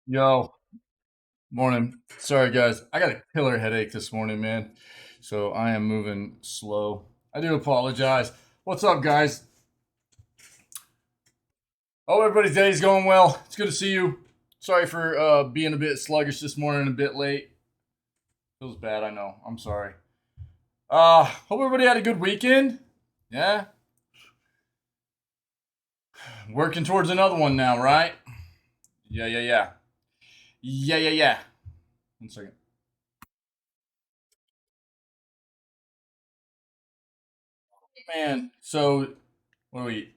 Yo, morning. Sorry, guys. I got a killer headache this morning, man. So I am moving slow. I do apologize. What's up, guys? Oh, everybody's day's going well. It's good to see you. Sorry for being a bit sluggish this morning, a bit late. Feels bad, I know. I'm sorry. Hope everybody had a good weekend. Yeah, working towards another one now, right? Yeah. Yeah. 1 second. Man, so what do we?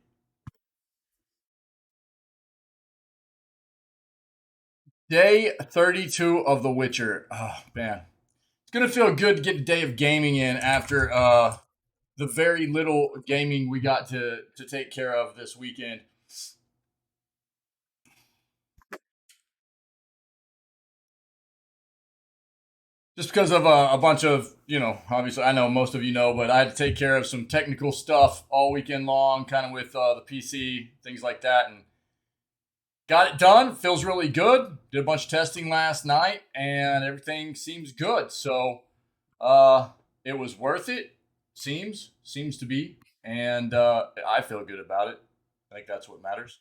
Day 32 of The Witcher. Oh man, it's gonna feel good to get a day of gaming in after the very little gaming we got to take care of this weekend. Just because of a bunch of, obviously I know most of you know, but I had to take care of some technical stuff all weekend long, kind of with the PC, things like that, and got it done. Feels really good. Did a bunch of testing last night, and everything seems good. So, uh, it was worth it. Seems to be, and I feel good about it. I think that's what matters.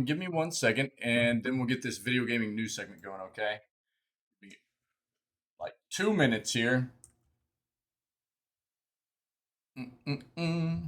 Give me 1 second, and then we'll get this video gaming news segment going. Okay, like 2 minutes here. Mm-mm-mm.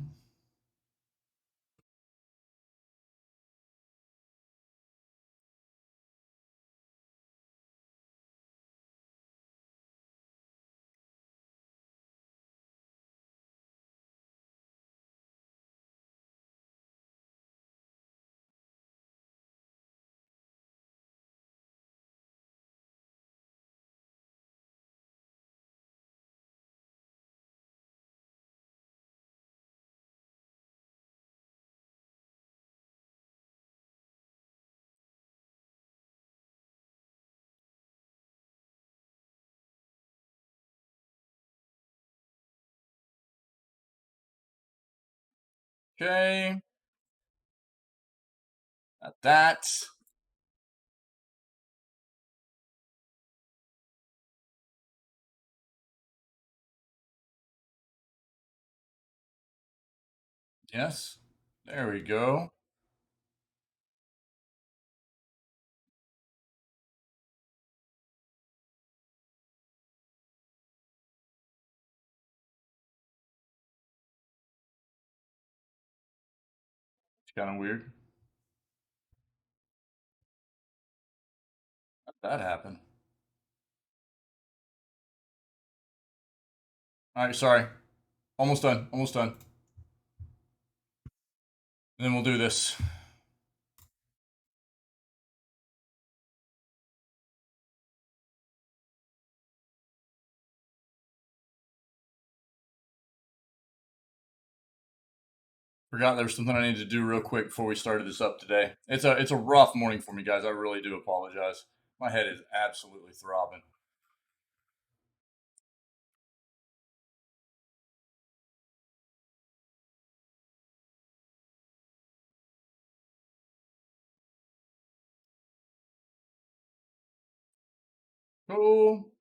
Okay, got that. Yes, there we go. It's kind of weird. How'd that happen? All right, sorry. Almost done. Almost done. And then we'll do this. Forgot there was something I needed to do real quick before we started this up today. It's a rough morning for me, guys. I really do apologize. My head is absolutely throbbing. Cool.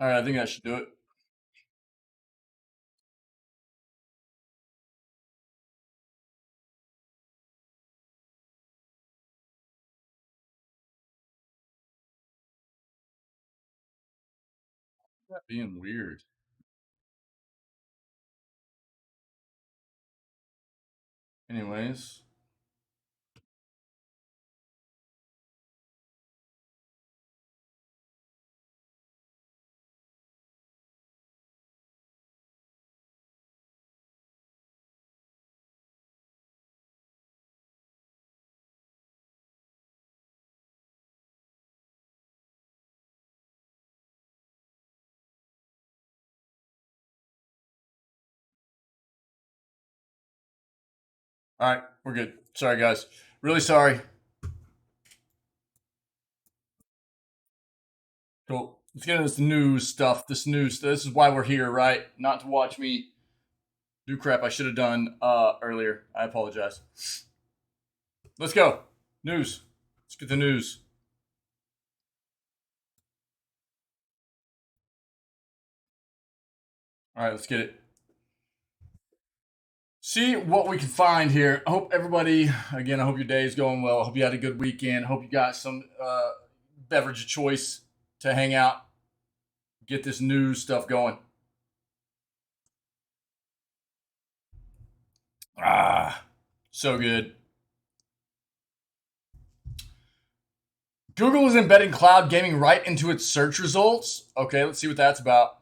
All right, I think I should do it. That being weird. Anyways, all right, we're good. Sorry, guys. Really sorry. Cool. Let's get into this news stuff. This is why we're here, right? Not to watch me do crap I should have done earlier. I apologize. Let's go. News. Let's get the news. All right, let's get it. See what we can find here. I hope everybody, again, I hope your day is going well. I hope you had a good weekend. I hope you got some beverage of choice to hang out, get this news stuff going. Ah, so good. Google is embedding cloud gaming right into its search results. Okay, let's see what that's about.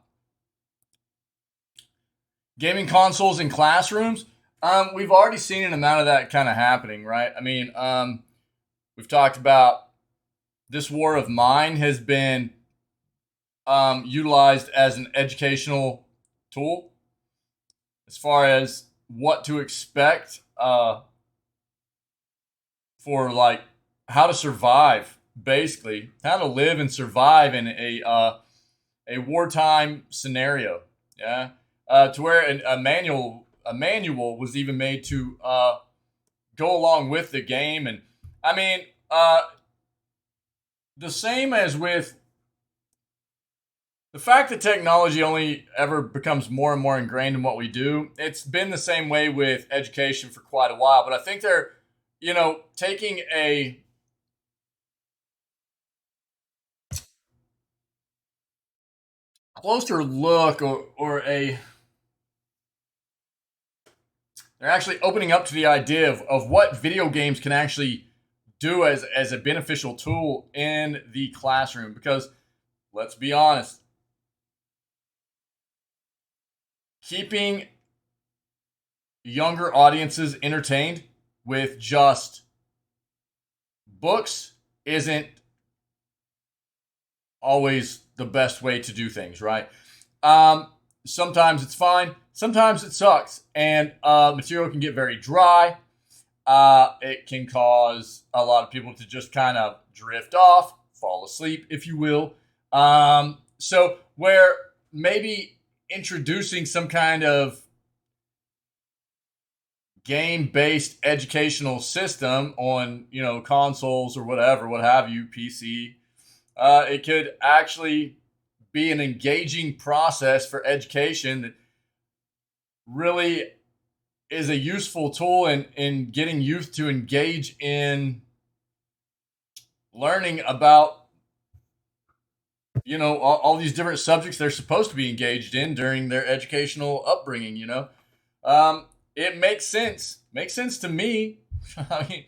Gaming consoles in classrooms. We've already seen an amount of that kind of happening, right? I mean, we've talked about this war of mine has been utilized as an educational tool as far as what to expect for like how to survive, basically how to live and survive in a wartime scenario. Yeah, to where a manual was even made to go along with the game, and I mean the same as with the fact that technology only ever becomes more and more ingrained in what we do. It's been the same way with education for quite a while, but I think they're, taking a closer look or a they're actually opening up to the idea of what video games can actually do as a beneficial tool in the classroom. Because let's be honest, keeping younger audiences entertained with just books isn't always the best way to do things, right? Sometimes it's fine, sometimes it sucks, and material can get very dry. It can cause a lot of people to just kind of drift off, fall asleep, if you will. So, where maybe introducing some kind of game-based educational system on, consoles or whatever, what have you, PC, it could actually be an engaging process for education that really is a useful tool in getting youth to engage in learning about all these different subjects they're supposed to be engaged in during their educational upbringing. It makes sense to me. I mean,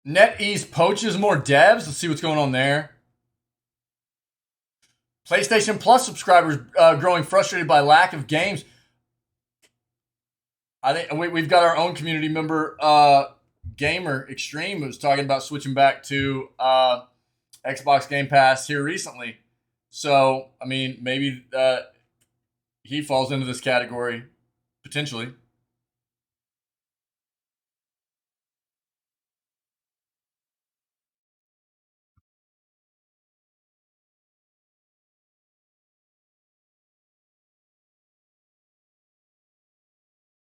NetEase poaches more devs. Let's see what's going on there. PlayStation Plus subscribers growing frustrated by lack of games. I think we've got our own community member, Gamer Extreme, who's talking about switching back to Xbox Game Pass here recently. So, I mean, maybe he falls into this category potentially.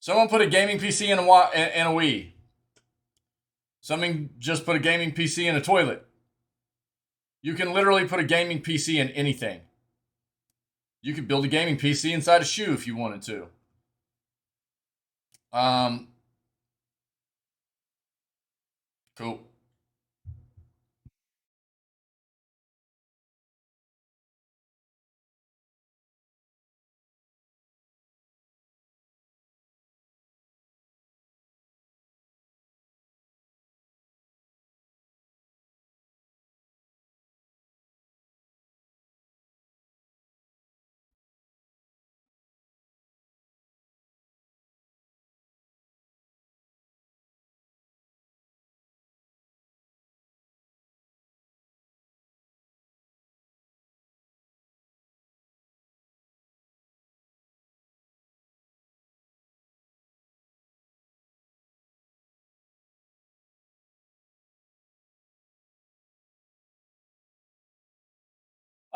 Someone put a gaming PC in a Wii. Someone just put a gaming PC in a toilet. You can literally put a gaming PC in anything. You could build a gaming PC inside a shoe if you wanted to. Um, cool.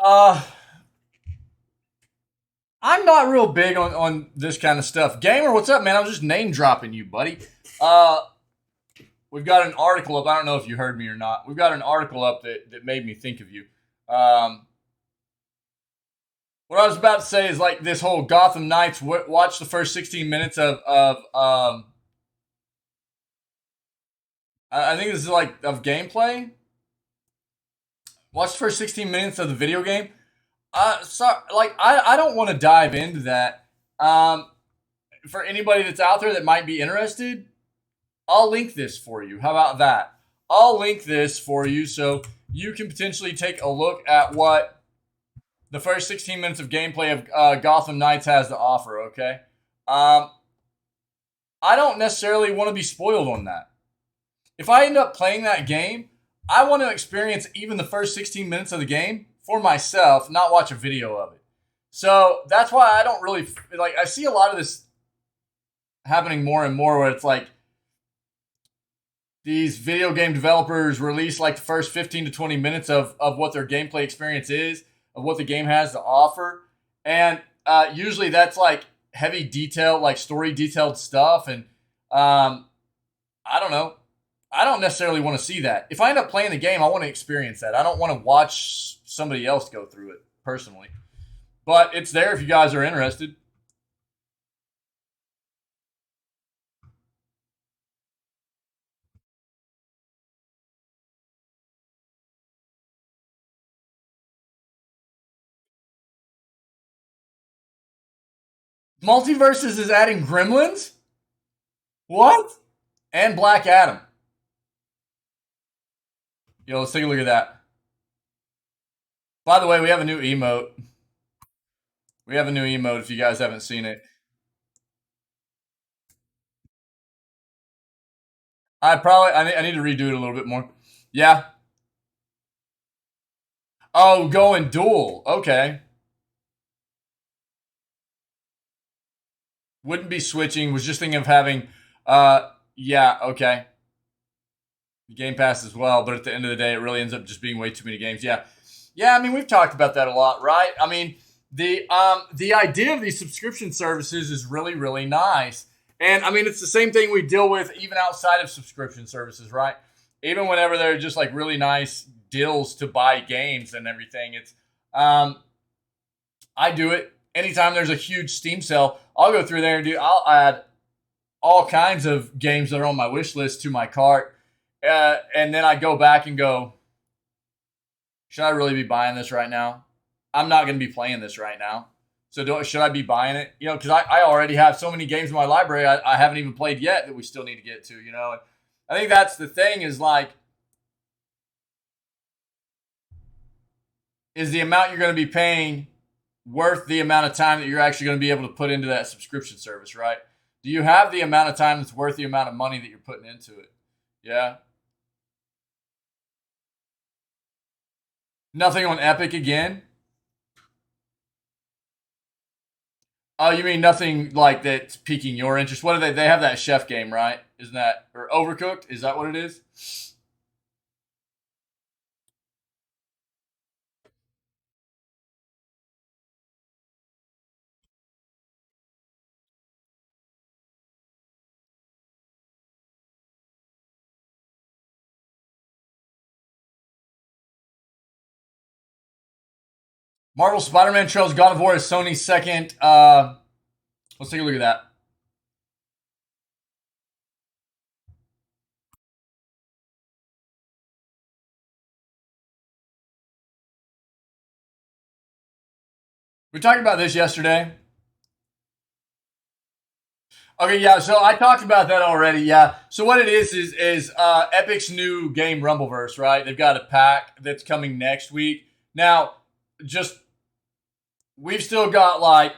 Uh, I'm not real big on this kind of stuff. Gamer, what's up, man? I was just name dropping you, buddy. Uh, we've got an article up. I don't know if you heard me or not. We've got an article up that made me think of you. Um, what I was about to say is like this whole Gotham Knights. Watch the first 16 minutes of I think this is like of gameplay. Watch the first 16 minutes of the video game. I don't want to dive into that. For anybody that's out there that might be interested, I'll link this for you. How about that? I'll link this for you so you can potentially take a look at what the first 16 minutes of gameplay of Gotham Knights has to offer, okay? I don't necessarily want to be spoiled on that. If I end up playing that game, I want to experience even the first 16 minutes of the game for myself, not watch a video of it. So that's why I don't really like. I see a lot of this happening more and more where it's like these video game developers release like the first 15 to 20 minutes of what their gameplay experience is, of what the game has to offer. And usually that's like heavy detail, like story detailed stuff. And I don't know. I don't necessarily want to see that. If I end up playing the game, I want to experience that. I don't want to watch somebody else go through it personally. But it's there if you guys are interested. Multiverses is adding Gremlins? What? And Black Adam. Yo, let's take a look at that. By the way, we have a new emote. We have a new emote if you guys haven't seen it. I need to redo it a little bit more. Yeah. Oh, going dual. Okay. Wouldn't be switching. Was just thinking of having yeah, okay. Game Pass as well, but at the end of the day, it really ends up just being way too many games. Yeah. Yeah, I mean, we've talked about that a lot, right? I mean, the idea of these subscription services is really, really nice. And I mean, it's the same thing we deal with even outside of subscription services, right? Even whenever they're just like really nice deals to buy games and everything. It's I do it anytime there's a huge Steam sale. I'll go through there and I'll add all kinds of games that are on my wish list to my cart, and then I go back and go, should I really be buying this right now? I'm not going to be playing this right now. So should I be buying it? You know, because I already have so many games in my library I haven't even played yet that we still need to get to. You know, and I think that's the thing is like, is the amount you're going to be paying worth the amount of time that you're actually going to be able to put into that subscription service, right? Do you have the amount of time that's worth the amount of money that you're putting into it? Yeah. Nothing on Epic again? Oh, you mean nothing like that's piquing your interest? What are they? They have that chef game, right? Isn't that or Overcooked? Is that what it is? Marvel Spider-Man trails God of War is Sony's second. Let's take a look at that. We talked about this yesterday. Okay, yeah. So I talked about that already. Yeah. So what it is Epic's new game Rumbleverse, right? They've got a pack that's coming next week. Now, just we've still got like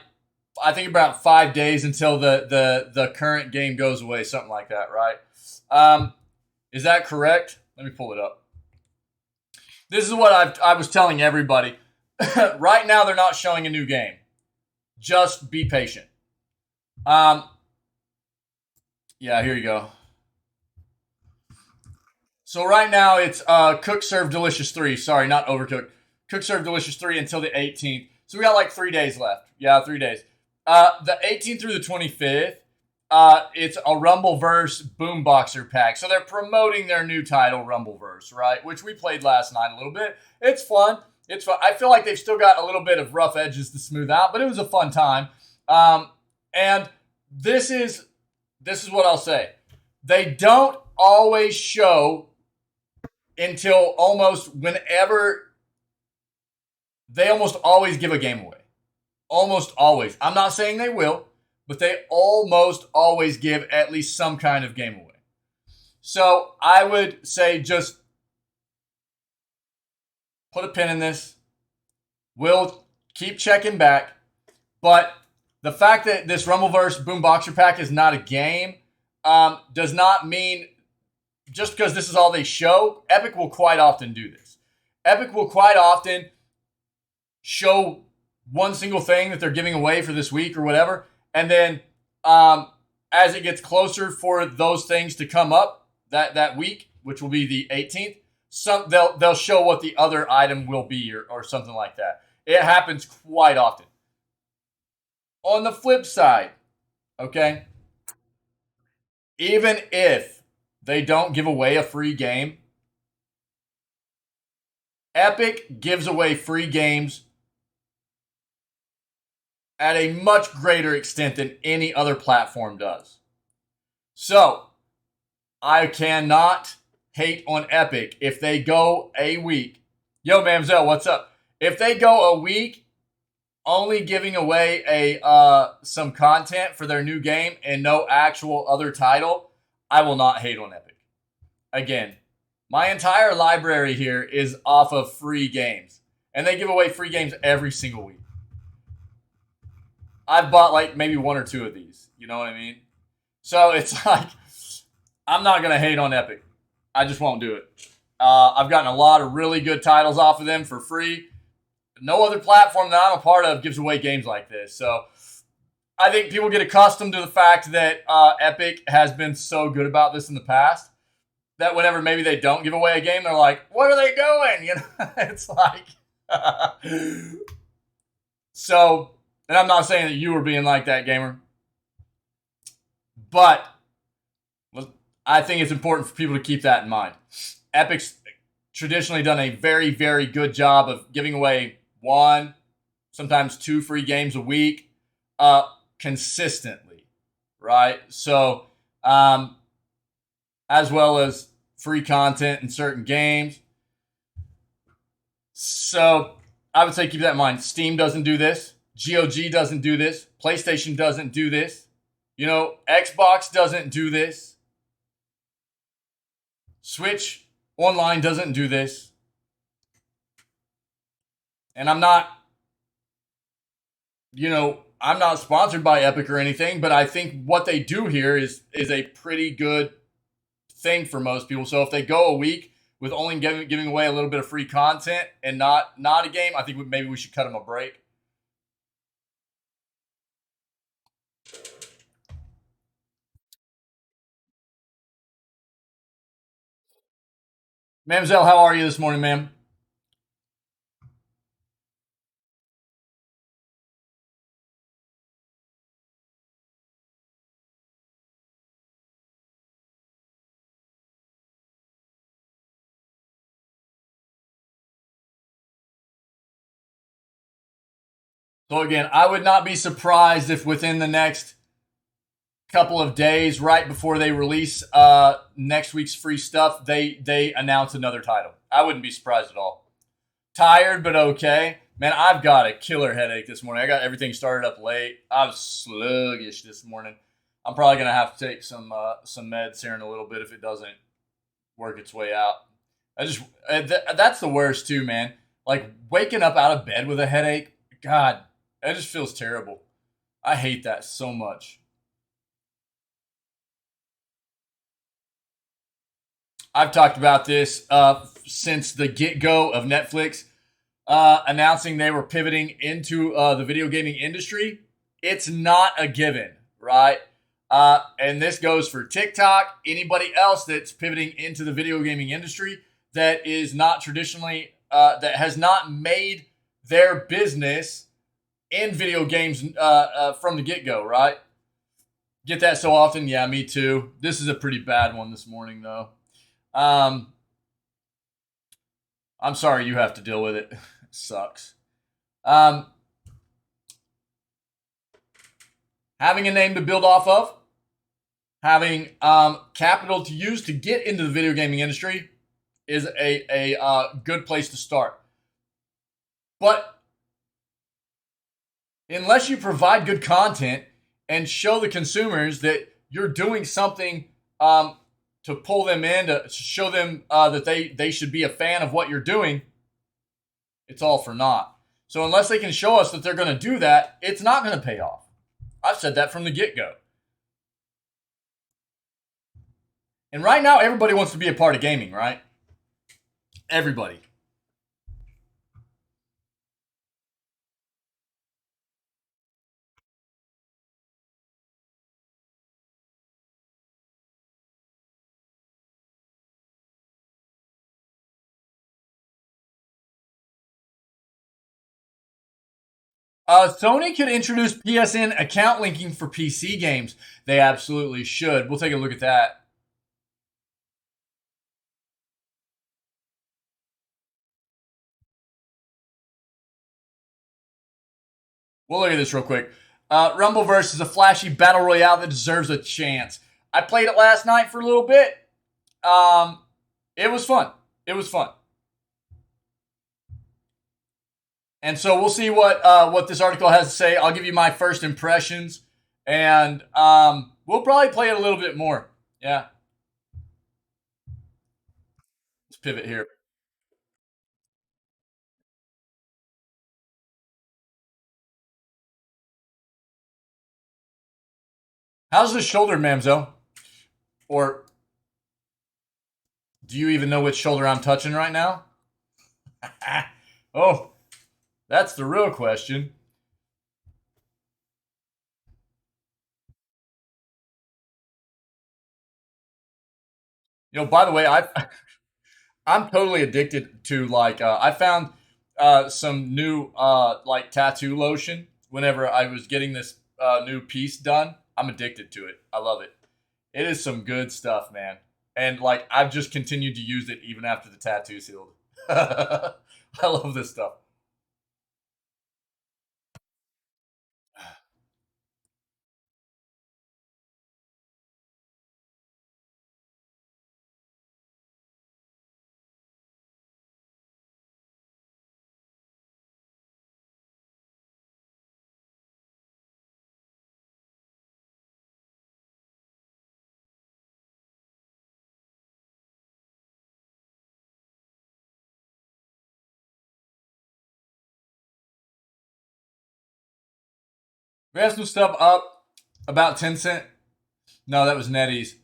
I think about 5 days until the current game goes away, something like that, right? Um, is that correct? Let me pull it up. This is what I was telling everybody. Right now, they're not showing a new game. Just be patient. Um, yeah, here you go. So right now it's Cook Serve Delicious 3. Sorry, not Overcooked. Cook Serve Delicious 3 until the 18th. So we got like 3 days left. Yeah, 3 days. The 18th through the 25th, it's a Rumbleverse Boomboxer pack. So they're promoting their new title, Rumbleverse, right? Which we played last night a little bit. It's fun. It's fun. I feel like they've still got a little bit of rough edges to smooth out, but it was a fun time. And this is what I'll say. They don't always show until almost whenever. They almost always give a game away. Almost always. I'm not saying they will, but they almost always give at least some kind of game away. So I would say just put a pin in this. We'll keep checking back. But the fact that this Rumbleverse Boomboxer pack is not a game does not mean just because this is all they show. Epic will quite often do this. Epic will quite often show one single thing that they're giving away for this week or whatever. And then as it gets closer for those things to come up that week, which will be the 18th, they'll show what the other item will be or something like that. It happens quite often. On the flip side, okay, even if they don't give away a free game, Epic gives away free games at a much greater extent than any other platform does. So, I cannot hate on Epic if they go a week. Yo, Mamzelle, what's up? If they go a week only giving away some content for their new game and no actual other title, I will not hate on Epic. Again, my entire library here is off of free games. And they give away free games every single week. I've bought like maybe one or two of these. You know what I mean? So it's like, I'm not going to hate on Epic. I just won't do it. I've gotten a lot of really good titles off of them for free. No other platform that I'm a part of gives away games like this. So I think people get accustomed to the fact that Epic has been so good about this in the past that whenever maybe they don't give away a game, they're like, what are they doing? You know, it's like, so, and I'm not saying that you were being like that, gamer, but I think it's important for people to keep that in mind. Epic's traditionally done a very, very good job of giving away 1, sometimes 2 free games a week, consistently, right? So, as well as free content in certain games. So, I would say keep that in mind. Steam doesn't do this. GOG doesn't do this. PlayStation doesn't do this. You know, Xbox doesn't do this. Switch Online doesn't do this. And I'm not sponsored by Epic or anything, but I think what they do here is a pretty good thing for most people. So if they go a week with only giving away a little bit of free content and not a game, I think maybe we should cut them a break. Mamzelle, how are you this morning, ma'am? So again, I would not be surprised if within the next couple of days, right before they release next week's free stuff, they announce another title. I wouldn't be surprised at all. Tired, but okay. Man, I've got a killer headache this morning. I got everything started up late. I was sluggish this morning. I'm probably going to have to take some meds here in a little bit if it doesn't work its way out. That's the worst too, man. Like waking up out of bed with a headache. God, it just feels terrible. I hate that so much. I've talked about this since the get-go of Netflix announcing they were pivoting into the video gaming industry. It's not a given, right? And this goes for TikTok, anybody else that's pivoting into the video gaming industry that is not traditionally that has not made their business in video games from the get-go, right? Get that so often? Yeah, me too. This is a pretty bad one this morning, though. I'm sorry you have to deal with it. It sucks. Having a name to build off of, having capital to use to get into the video gaming industry is a good place to start. But unless you provide good content and show the consumers that you're doing something to pull them in, to show them that they should be a fan of what you're doing, it's all for naught. So unless they can show us that they're going to do that, it's not going to pay off. I've said that from the get-go. And right now, everybody wants to be a part of gaming, right? Everybody. Sony could introduce PSN account linking for PC games. They absolutely should. We'll take a look at that. We'll look at this real quick. Rumbleverse is a flashy battle royale that deserves a chance. I played it last night for a little bit. It was fun. It was fun. And so we'll see what this article has to say. I'll give you my first impressions, and we'll probably play it a little bit more. Yeah. Let's pivot here. How's the shoulder, Mamzo? Or do you even know which shoulder I'm touching right now? Oh, that's the real question. By the way, I'm totally addicted to I found some new like tattoo lotion whenever I was getting this new piece done. I'm addicted to it. I love it. It is some good stuff, man. And I've just continued to use it even after the tattoo healed. I love this stuff. We have some stuff up about Tencent. No, that was NetEase.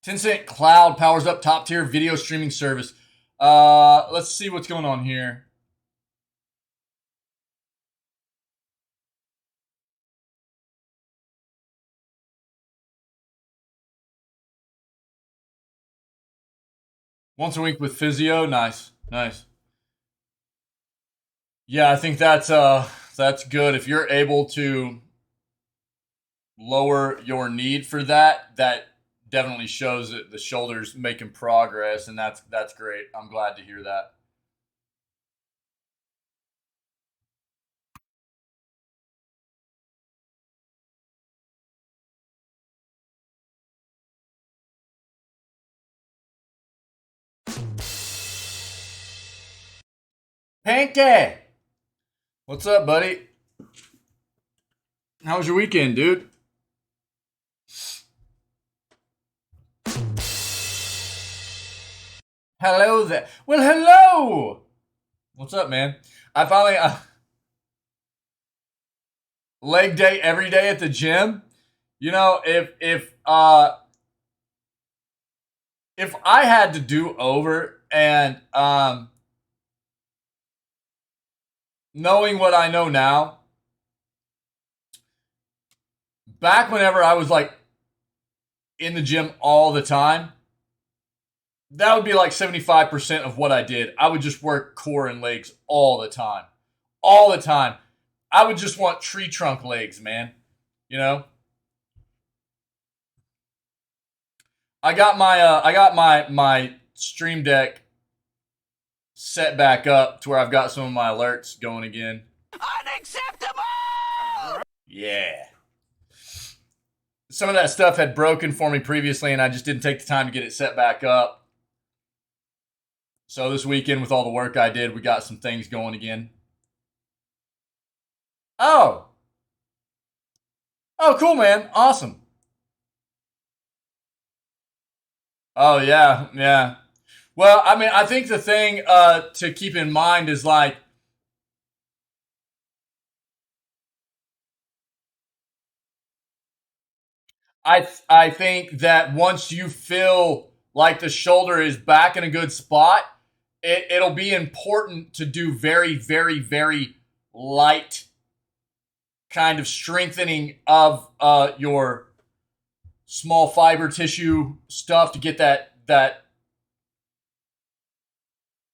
Tencent Cloud powers up top tier video streaming service. Let's see what's going on here. Once a week with physio. Nice. Nice. Yeah, I think that's good. If you're able to lower your need for that, that definitely shows that the shoulder's making progress, and that's great. I'm glad to hear that. Panky! What's up, buddy? How was your weekend, dude? Hello there. Well, hello! What's up, man? I finally leg day every day at the gym. If I had to do over and knowing what I know now, back whenever I was in the gym all the time, that would be like 75% of what I did. I would just work core and legs all the time. All the time. I would just want tree trunk legs, man. You know? I got my stream deck set back up to where I've got some of my alerts going again. Unacceptable! Yeah. Some of that stuff had broken for me previously, and I just didn't take the time to get it set back up. So this weekend, with all the work I did, we got some things going again. Oh. Oh, cool, man. Awesome. Oh, yeah. Yeah. Well, I mean, I think the thing to keep in mind is like, I think that once you feel like the shoulder is back in a good spot, it'll be important to do very, very, very light kind of strengthening of your small fiber tissue stuff to get that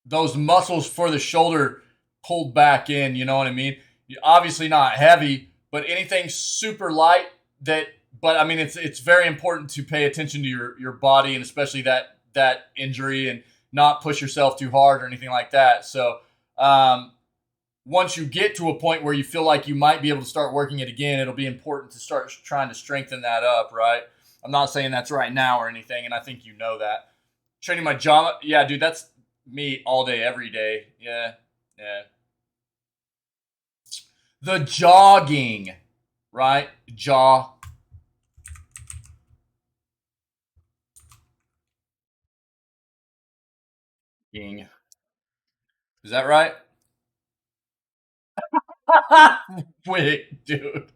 those muscles for the shoulder pulled back in. You know what I mean? Obviously not heavy, but anything super light that. But I mean, it's very important to pay attention to your body and especially that injury and not push yourself too hard or anything like that. So once you get to a point where you feel like you might be able to start working it again, it'll be important to start trying to strengthen that up, right? I'm not saying that's right now or anything, and I think you know that. Training my jaw, yeah, dude, that's me all day, every day. Yeah, yeah. The jogging, right? Jogging. Is that right? Wait, dude.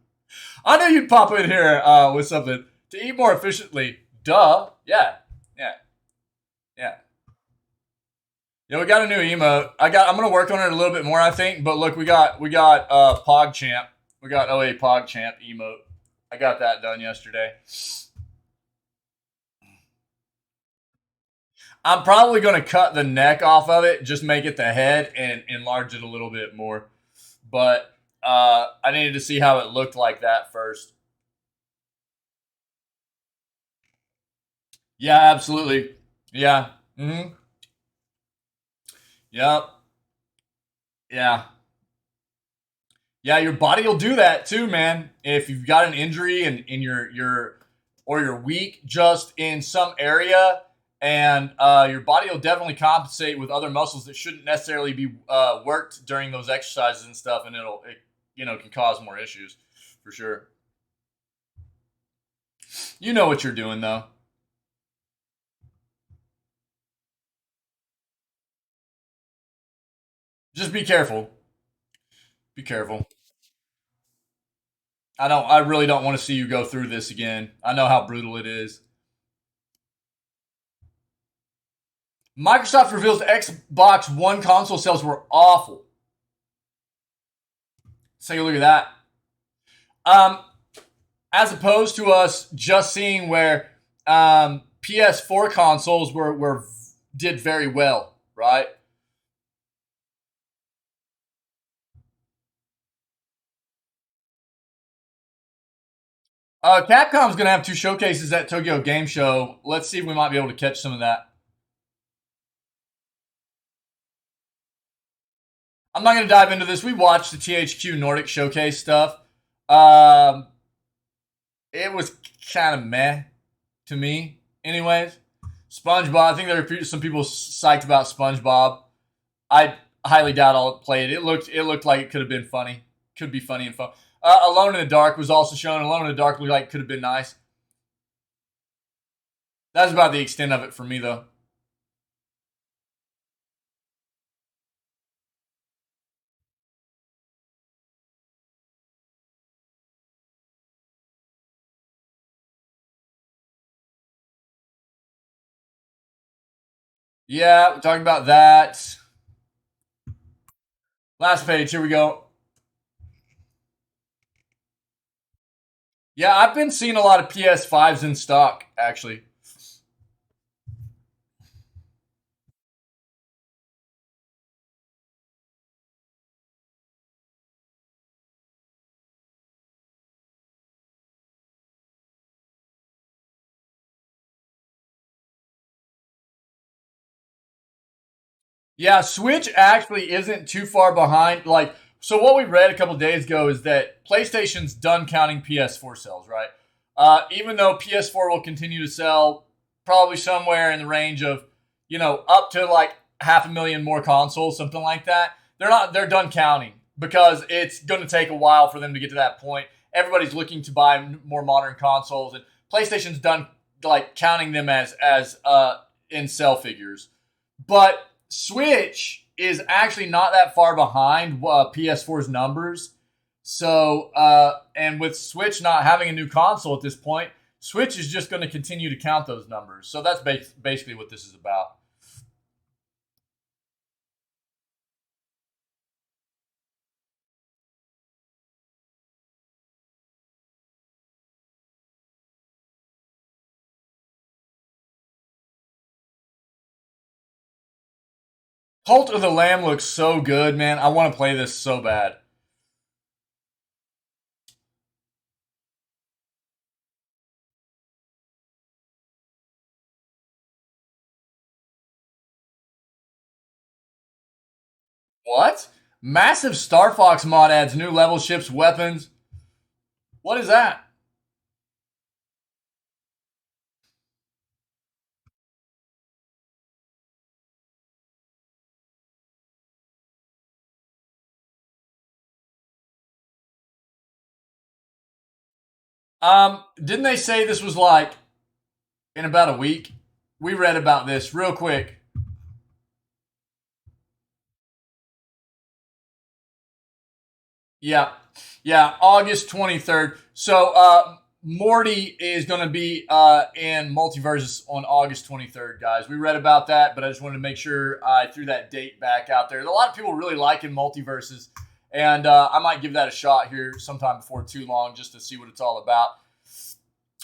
I knew you'd pop in here with something to eat more efficiently. Duh. Yeah. Yeah. Yeah. Yeah, we got a new emote. I'm gonna work on it a little bit more, I think. But look, we got PogChamp. We got OA PogChamp emote. I got that done yesterday. I'm probably gonna cut the neck off of it, just make it the head and enlarge it a little bit more. But I needed to see how it looked like that first. Yeah, absolutely. Yeah. Mm-hmm. Yep. Yeah. Yeah, your body will do that too, man. If you've got an injury and in your or you're weak just in some area, and your body will definitely compensate with other muscles that shouldn't necessarily be worked during those exercises and stuff, and can cause more issues for sure. You know what you're doing though. Just be careful. Be careful. I really don't want to see you go through this again. I know how brutal it is. Microsoft reveals Xbox One console sales were awful. Let's take a look at that. Um, as opposed to us just seeing where PS4 consoles were did very well, right? Capcom's gonna have two showcases at Tokyo Game Show. Let's see if we might be able to catch some of that. I'm not gonna dive into this. We watched the THQ Nordic showcase stuff. Um, it was kind of meh to me, anyways. SpongeBob. I think there were some people psyched about SpongeBob. I highly doubt I'll play it. It looked like it could have been funny. Could be funny and fun. Alone in the Dark was also shown. Alone in the Dark looked like it could have been nice. That's about the extent of it for me, though. Yeah, we're talking about that. Last page. Here we go. Yeah, I've been seeing a lot of PS5s in stock, actually. Yeah, Switch actually isn't too far behind. Like, so what we read a couple days ago is that PlayStation's done counting PS4 sales, right? Even though PS4 will continue to sell probably somewhere in the range of, up to like 500,000 more consoles, something like that. They're done counting because it's going to take a while for them to get to that point. Everybody's looking to buy more modern consoles, and PlayStation's done like counting them as in sell figures. But Switch is actually not that far behind PS4's numbers. So, and with Switch not having a new console at this point, Switch is just going to continue to count those numbers. So that's basically what this is about. Cult of the Lamb looks so good, man. I want to play this so bad. What? Massive Star Fox mod adds new level ships, weapons. What is that? Didn't they say this was like in about a week? We read about this real quick. Yeah. Yeah, August 23rd. So Morty is going to be in Multiverses on August 23rd, guys. We read about that, but I just wanted to make sure I threw that date back out there. A lot of people really liking Multiverses, and I might give that a shot here sometime before too long just to see what it's all about.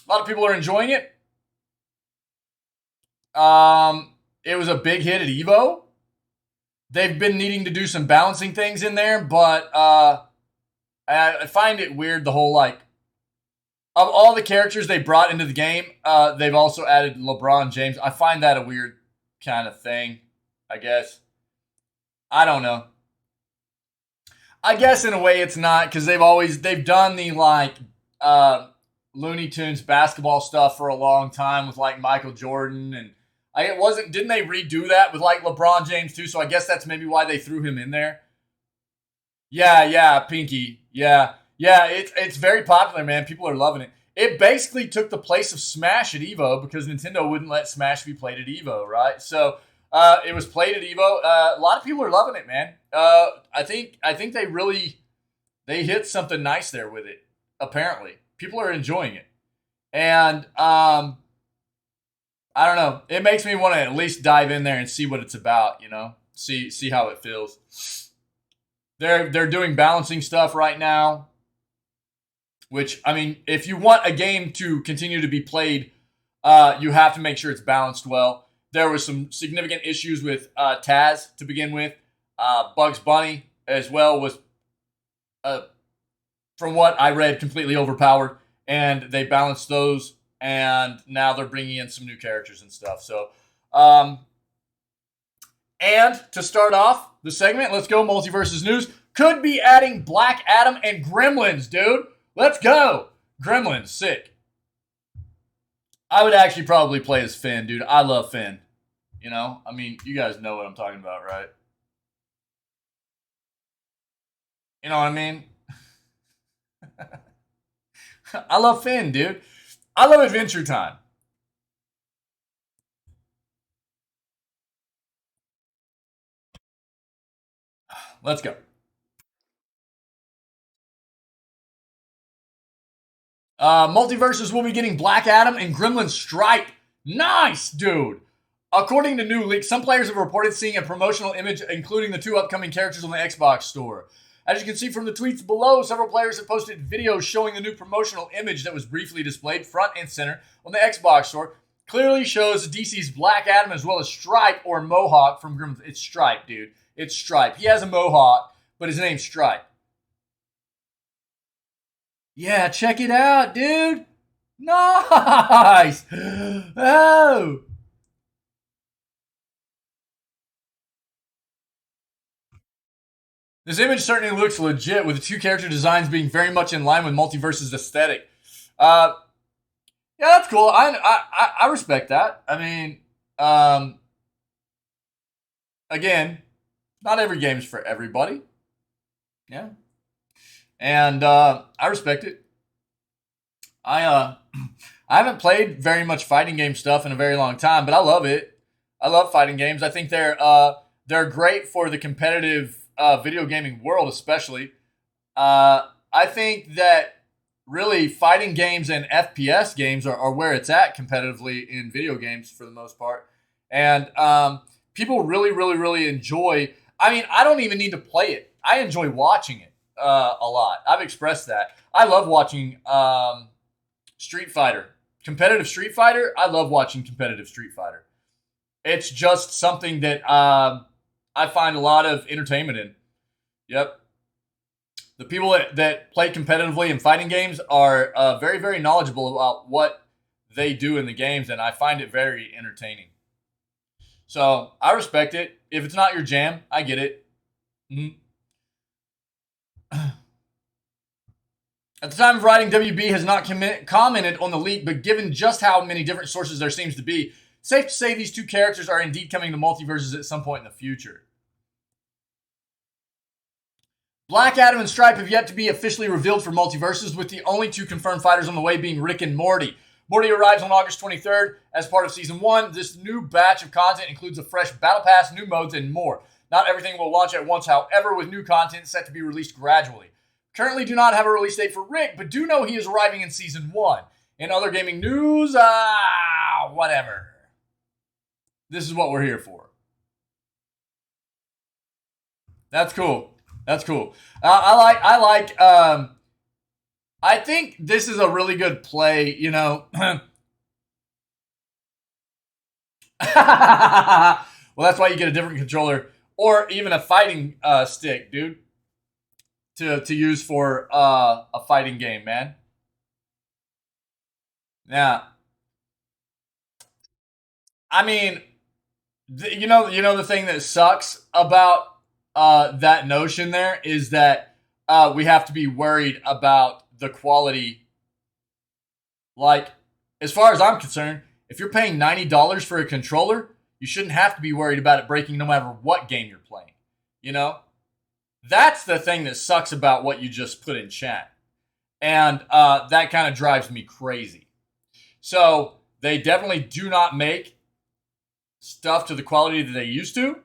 A lot of people are enjoying it. It was a big hit at Evo. They've been needing to do some balancing things in there, but I find it weird the whole like of all the characters they brought into the game, they've also added LeBron James. I find that a weird kind of thing. I guess I don't know. I guess in a way it's not because they've done the like Looney Tunes basketball stuff for a long time with like Michael Jordan and it wasn't didn't they redo that with like LeBron James too? So I guess that's maybe why they threw him in there. Yeah, Pinky. Yeah. It's very popular, man. People are loving it. It basically took the place of Smash at Evo because Nintendo wouldn't let Smash be played at Evo, right? So it was played at Evo. A lot of people are loving it, man. I think they hit something nice there with it. Apparently, people are enjoying it, and I don't know. It makes me want to at least dive in there and see what it's about. See how it feels. They're doing balancing stuff right now, which I mean, if you want a game to continue to be played, you have to make sure it's balanced well. There was some significant issues with Taz to begin with. Bugs Bunny as well was, from what I read, completely overpowered, and they balanced those, and now they're bringing in some new characters and stuff. So, and to start off the segment, let's go Multiverses News. Could be adding Black Adam and Gremlins, dude. Let's go. Gremlins, sick. I would actually probably play as Finn, dude. I love Finn. I mean, you guys know what I'm talking about, right? You know what I mean? I love Finn, dude. I love Adventure Time. Let's go. Multiverses will be getting Black Adam and Gremlin Stripe. Nice, dude. According to new leaks, some players have reported seeing a promotional image including the two upcoming characters on the Xbox store. As you can see from the tweets below, several players have posted videos showing the new promotional image that was briefly displayed front and center on the Xbox store. Clearly shows DC's Black Adam as well as Stripe or Mohawk from Gremlins. It's Stripe, dude. It's Stripe. He has a Mohawk, but his name's Stripe. Yeah, check it out, dude. Nice. Oh. This image certainly looks legit, with the two character designs being very much in line with Multiverse's aesthetic. Yeah, that's cool. I respect that. I mean, again, not every game's for everybody. Yeah, and I respect it. I haven't played very much fighting game stuff in a very long time, but I love it. I love fighting games. I think they're great for the competitive video gaming world, especially. I think that really fighting games and FPS games are where it's at competitively in video games for the most part, and people really, really, really enjoy. I mean, I don't even need to play it. I enjoy watching it a lot. I've expressed that. I love watching Street Fighter. Competitive Street Fighter, I love watching competitive Street Fighter. It's just something that I find a lot of entertainment in. Yep. The people that play competitively in fighting games are very, very knowledgeable about what they do in the games, and I find it very entertaining. So I respect it. If it's not your jam, I get it. Mm-hmm. At the time of writing, WB has not commented on the leak, but given just how many different sources there seems to be, safe to say these two characters are indeed coming to multiverses at some point in the future. Black Adam and Stripe have yet to be officially revealed for multiverses, with the only two confirmed fighters on the way being Rick and Morty. Morty arrives on August 23rd as part of Season 1. This new batch of content includes a fresh Battle Pass, new modes, and more. Not everything will launch at once, however, with new content set to be released gradually. Currently do not have a release date for Rick, but do know he is arriving in Season 1. In other gaming news, whatever. This is what we're here for. That's cool. That's cool. I think this is a really good play, you know. Well, that's why you get a different controller or even a fighting stick, dude, to use for a fighting game, man. Yeah. I mean, you know the thing that sucks about that notion there is that we have to be worried about the quality. Like, as far as I'm concerned, if you're paying $90 for a controller, you shouldn't have to be worried about it breaking no matter what game you're playing. You know? That's the thing that sucks about what you just put in chat. And that kind of drives me crazy. So, they definitely do not make stuff to the quality that they used to.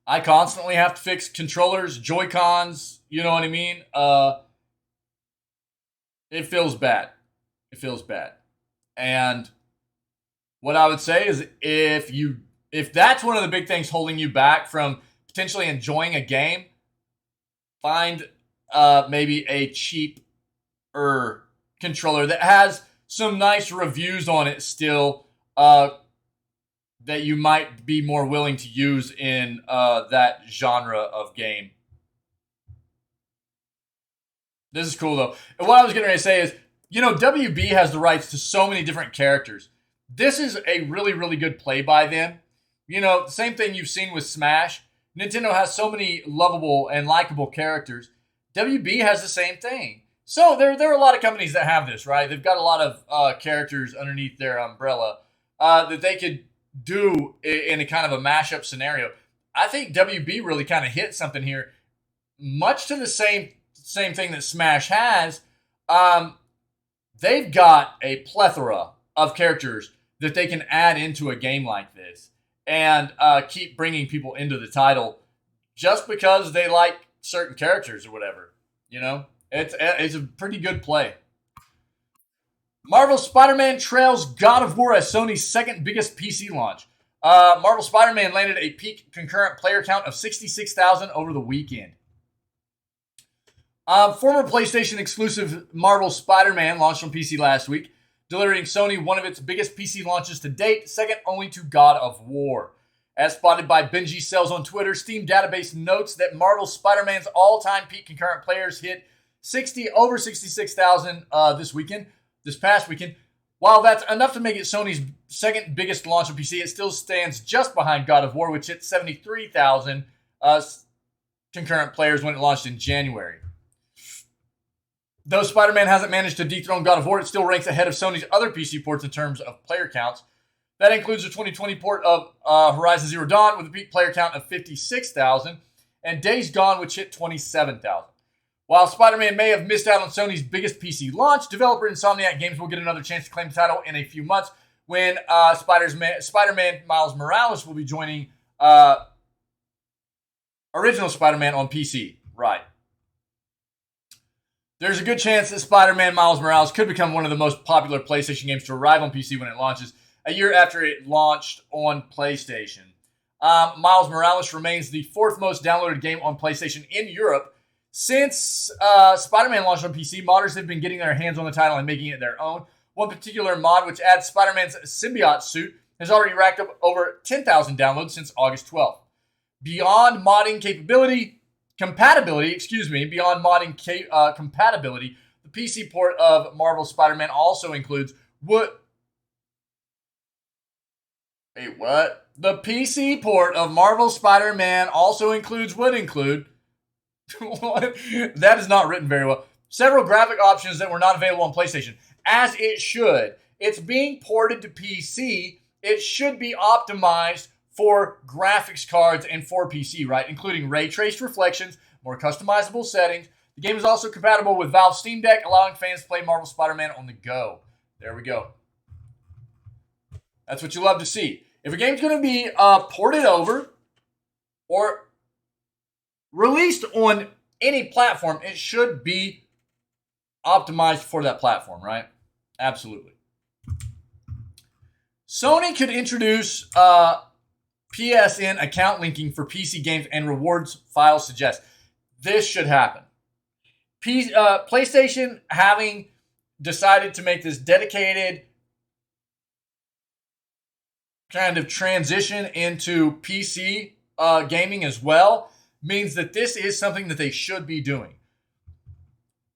I constantly have to fix controllers, Joy-Cons, you know what I mean? It feels bad. It feels bad. And what I would say is if that's one of the big things holding you back from potentially enjoying a game, find maybe a cheaper controller that has some nice reviews on it still, that you might be more willing to use in that genre of game. This is cool, though. And what I was going to say is, you know, WB has the rights to so many different characters. This is a really, really good play by them. You know, the same thing you've seen with Smash. Nintendo has so many lovable and likable characters. WB has the same thing. So there are a lot of companies that have this, right? They've got a lot of characters underneath their umbrella that they could do in a kind of a mashup scenario. I think WB really kind of hit something here, much to the same thing that Smash has. They've got a plethora of characters that they can add into a game like this and keep bringing people into the title just because they like certain characters or whatever. You know, it's a pretty good play. Marvel Spider-Man trails God of War as Sony's second biggest PC launch. Marvel Spider-Man landed a peak concurrent player count of 66,000 over the weekend. Former PlayStation exclusive Marvel Spider-Man launched on PC last week, delivering Sony one of its biggest PC launches to date, second only to God of War. As spotted by Benji Sales on Twitter, Steam database notes that Marvel Spider-Man's all-time peak concurrent players hit over 66,000 this past weekend. While that's enough to make it Sony's second biggest launch on PC, it still stands just behind God of War, which hit 73,000 concurrent players when it launched in January. Though Spider-Man hasn't managed to dethrone God of War, it still ranks ahead of Sony's other PC ports in terms of player counts. That includes the 2020 port of Horizon Zero Dawn with a peak player count of 56,000, and Days Gone, which hit 27,000. While Spider-Man may have missed out on Sony's biggest PC launch, developer Insomniac Games will get another chance to claim the title in a few months when Spider-Man Miles Morales will be joining original Spider-Man on PC. Right. There's a good chance that Spider-Man Miles Morales could become one of the most popular PlayStation games to arrive on PC when it launches, a year after it launched on PlayStation. Miles Morales remains the fourth most downloaded game on PlayStation in Europe. Since Spider-Man launched on PC, modders have been getting their hands on the title and making it their own. One particular mod, which adds Spider-Man's symbiote suit, has already racked up over 10,000 downloads since August 12th. Beyond modding compatibility, the PC port of Marvel Spider-Man also includes The PC port of Marvel Spider-Man also would include that is not written very well. Several graphic options that were not available on PlayStation, as it should. It's being ported to PC. It should be optimized for graphics cards and for PC, right? Including ray traced reflections, more customizable settings. The game is also compatible with Valve's Steam Deck, allowing fans to play Marvel Spider-Man on the go. There we go. That's what you love to see. If a game's going to be ported over or released on any platform, it should be optimized for that platform, right? Absolutely. Sony could introduce PSN account linking for PC games and rewards files suggest. This should happen. PlayStation having decided to make this dedicated kind of transition into PC gaming as well means that this is something that they should be doing.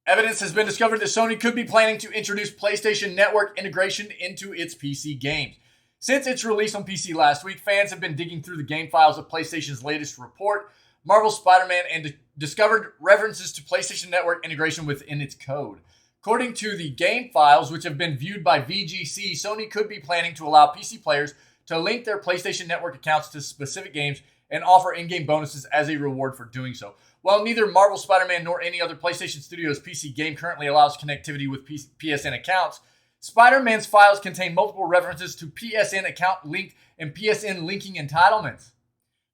Evidence has been discovered that Sony could be planning to introduce PlayStation Network integration into its PC games. Since its release on PC last week, fans have been digging through the game files of PlayStation's latest report, Marvel Spider-Man, and discovered references to PlayStation Network integration within its code. According to the game files, which have been viewed by VGC, Sony could be planning to allow PC players to link their PlayStation Network accounts to specific games and offer in-game bonuses as a reward for doing so. While neither Marvel Spider-Man nor any other PlayStation Studios PC game currently allows connectivity with PSN accounts, Spider-Man's files contain multiple references to PSN account linked and PSN linking entitlements.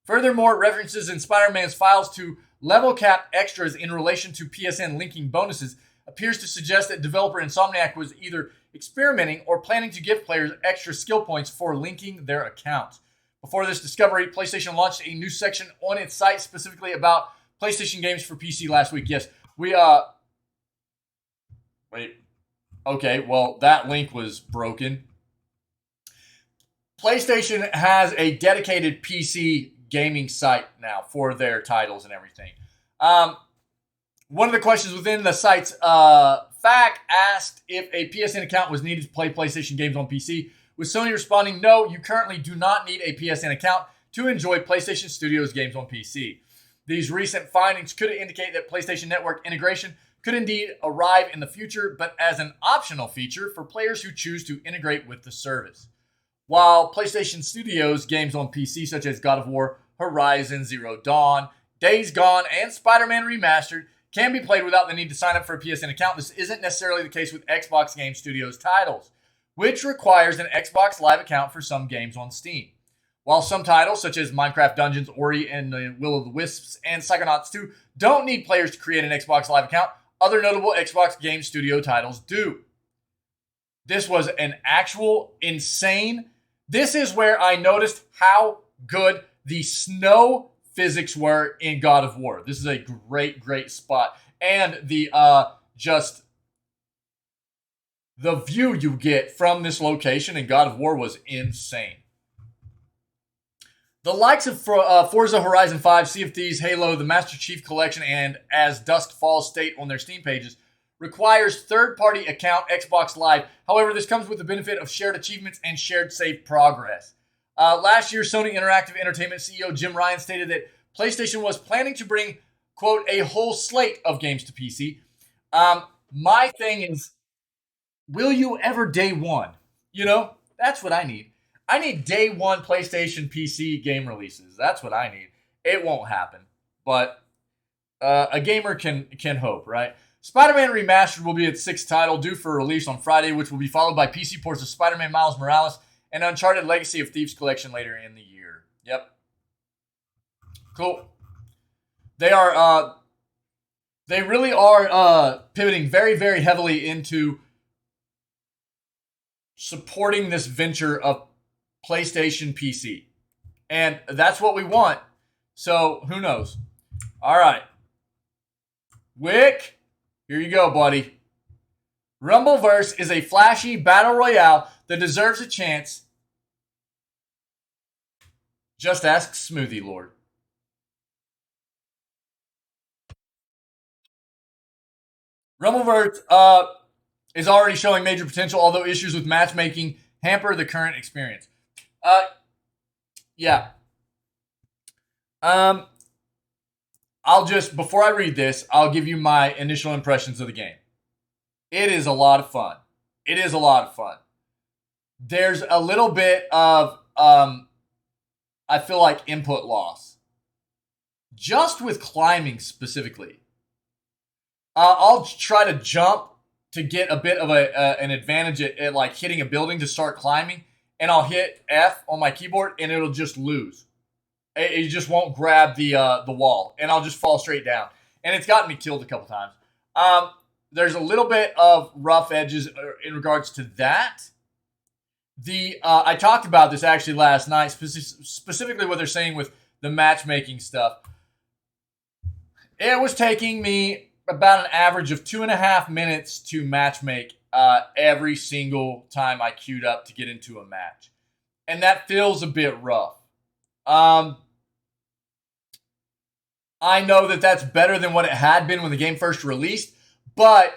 Furthermore, references in Spider-Man's files to level cap extras in relation to PSN linking bonuses appears to suggest that developer Insomniac was either experimenting or planning to give players extra skill points for linking their accounts. Before this discovery, PlayStation launched a new section on its site specifically about PlayStation games for PC last week. Yes, okay, well, that link was broken. PlayStation has a dedicated PC gaming site now for their titles and everything. One of the questions within the site's FAQ asked if a PSN account was needed to play PlayStation games on PC, with Sony responding, no, you currently do not need a PSN account to enjoy PlayStation Studios games on PC. These recent findings could indicate that PlayStation Network integration could indeed arrive in the future, but as an optional feature for players who choose to integrate with the service. While PlayStation Studios games on PC such as God of War, Horizon Zero Dawn, Days Gone, and Spider-Man Remastered can be played without the need to sign up for a PSN account, this isn't necessarily the case with Xbox Game Studios titles, which requires an Xbox Live account for some games on Steam. While some titles, such as Minecraft Dungeons, Ori and the Will of the Wisps, and Psychonauts 2, don't need players to create an Xbox Live account, other notable Xbox Game Studio titles do. This was an actual insane... This is where I noticed how good the snow physics were in God of War. This is a great, great spot. And the view you get from this location in God of War was insane. The likes of Forza Horizon 5, Sea of Thieves, Halo, the Master Chief Collection, and As Dusk Falls state on their Steam pages requires third-party account Xbox Live. However, this comes with the benefit of shared achievements and shared save progress. Last year, Sony Interactive Entertainment CEO Jim Ryan stated that PlayStation was planning to bring quote, a whole slate of games to PC. My thing is, will you ever day one? You know, that's what I need. I need day one PlayStation PC game releases. That's what I need. It won't happen, but a gamer can hope, right? Spider-Man Remastered will be its 6th title, due for release on Friday, which will be followed by PC ports of Spider-Man Miles Morales and Uncharted Legacy of Thieves Collection later in the year. Yep. Cool. They really are pivoting very, very heavily into supporting this venture of PlayStation PC. And that's what we want. So, who knows? All right. Wick, here you go, buddy. Rumbleverse is a flashy battle royale that deserves a chance. Just ask Smoothie Lord. Rumbleverse is already showing major potential, although issues with matchmaking hamper the current experience. Yeah. I'll just, before I read this, I'll give you my initial impressions of the game. It is a lot of fun. It is a lot of fun. There's a little bit of, I feel like, input loss. Just with climbing specifically. I'll try to jump to get a bit of an advantage at like hitting a building to start climbing, and I'll hit F on my keyboard and it'll just lose. It just won't grab the wall, and I'll just fall straight down. And it's gotten me killed a couple times. There's a little bit of rough edges in regards to that. I talked about this actually last night, specifically what they're saying with the matchmaking stuff. It was taking me about an average of 2.5 minutes to matchmake every single time I queued up to get into a match. And that feels a bit rough. I know that that's better than what it had been when the game first released, but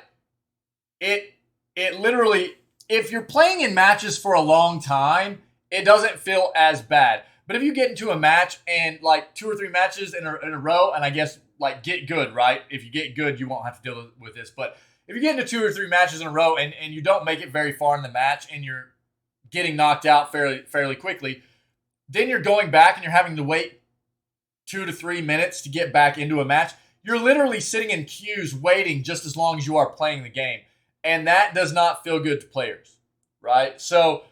it literally, if you're playing in matches for a long time, it doesn't feel as bad. But if you get into a match and like 2 or 3 matches in a row, and I guess like get good, right? If you get good, you won't have to deal with this. But if you get into 2 or 3 matches in a row and you don't make it very far in the match and you're getting knocked out fairly quickly, then you're going back and you're having to wait 2 to 3 minutes to get back into a match. You're literally sitting in queues waiting just as long as you are playing the game. And that does not feel good to players, right? So,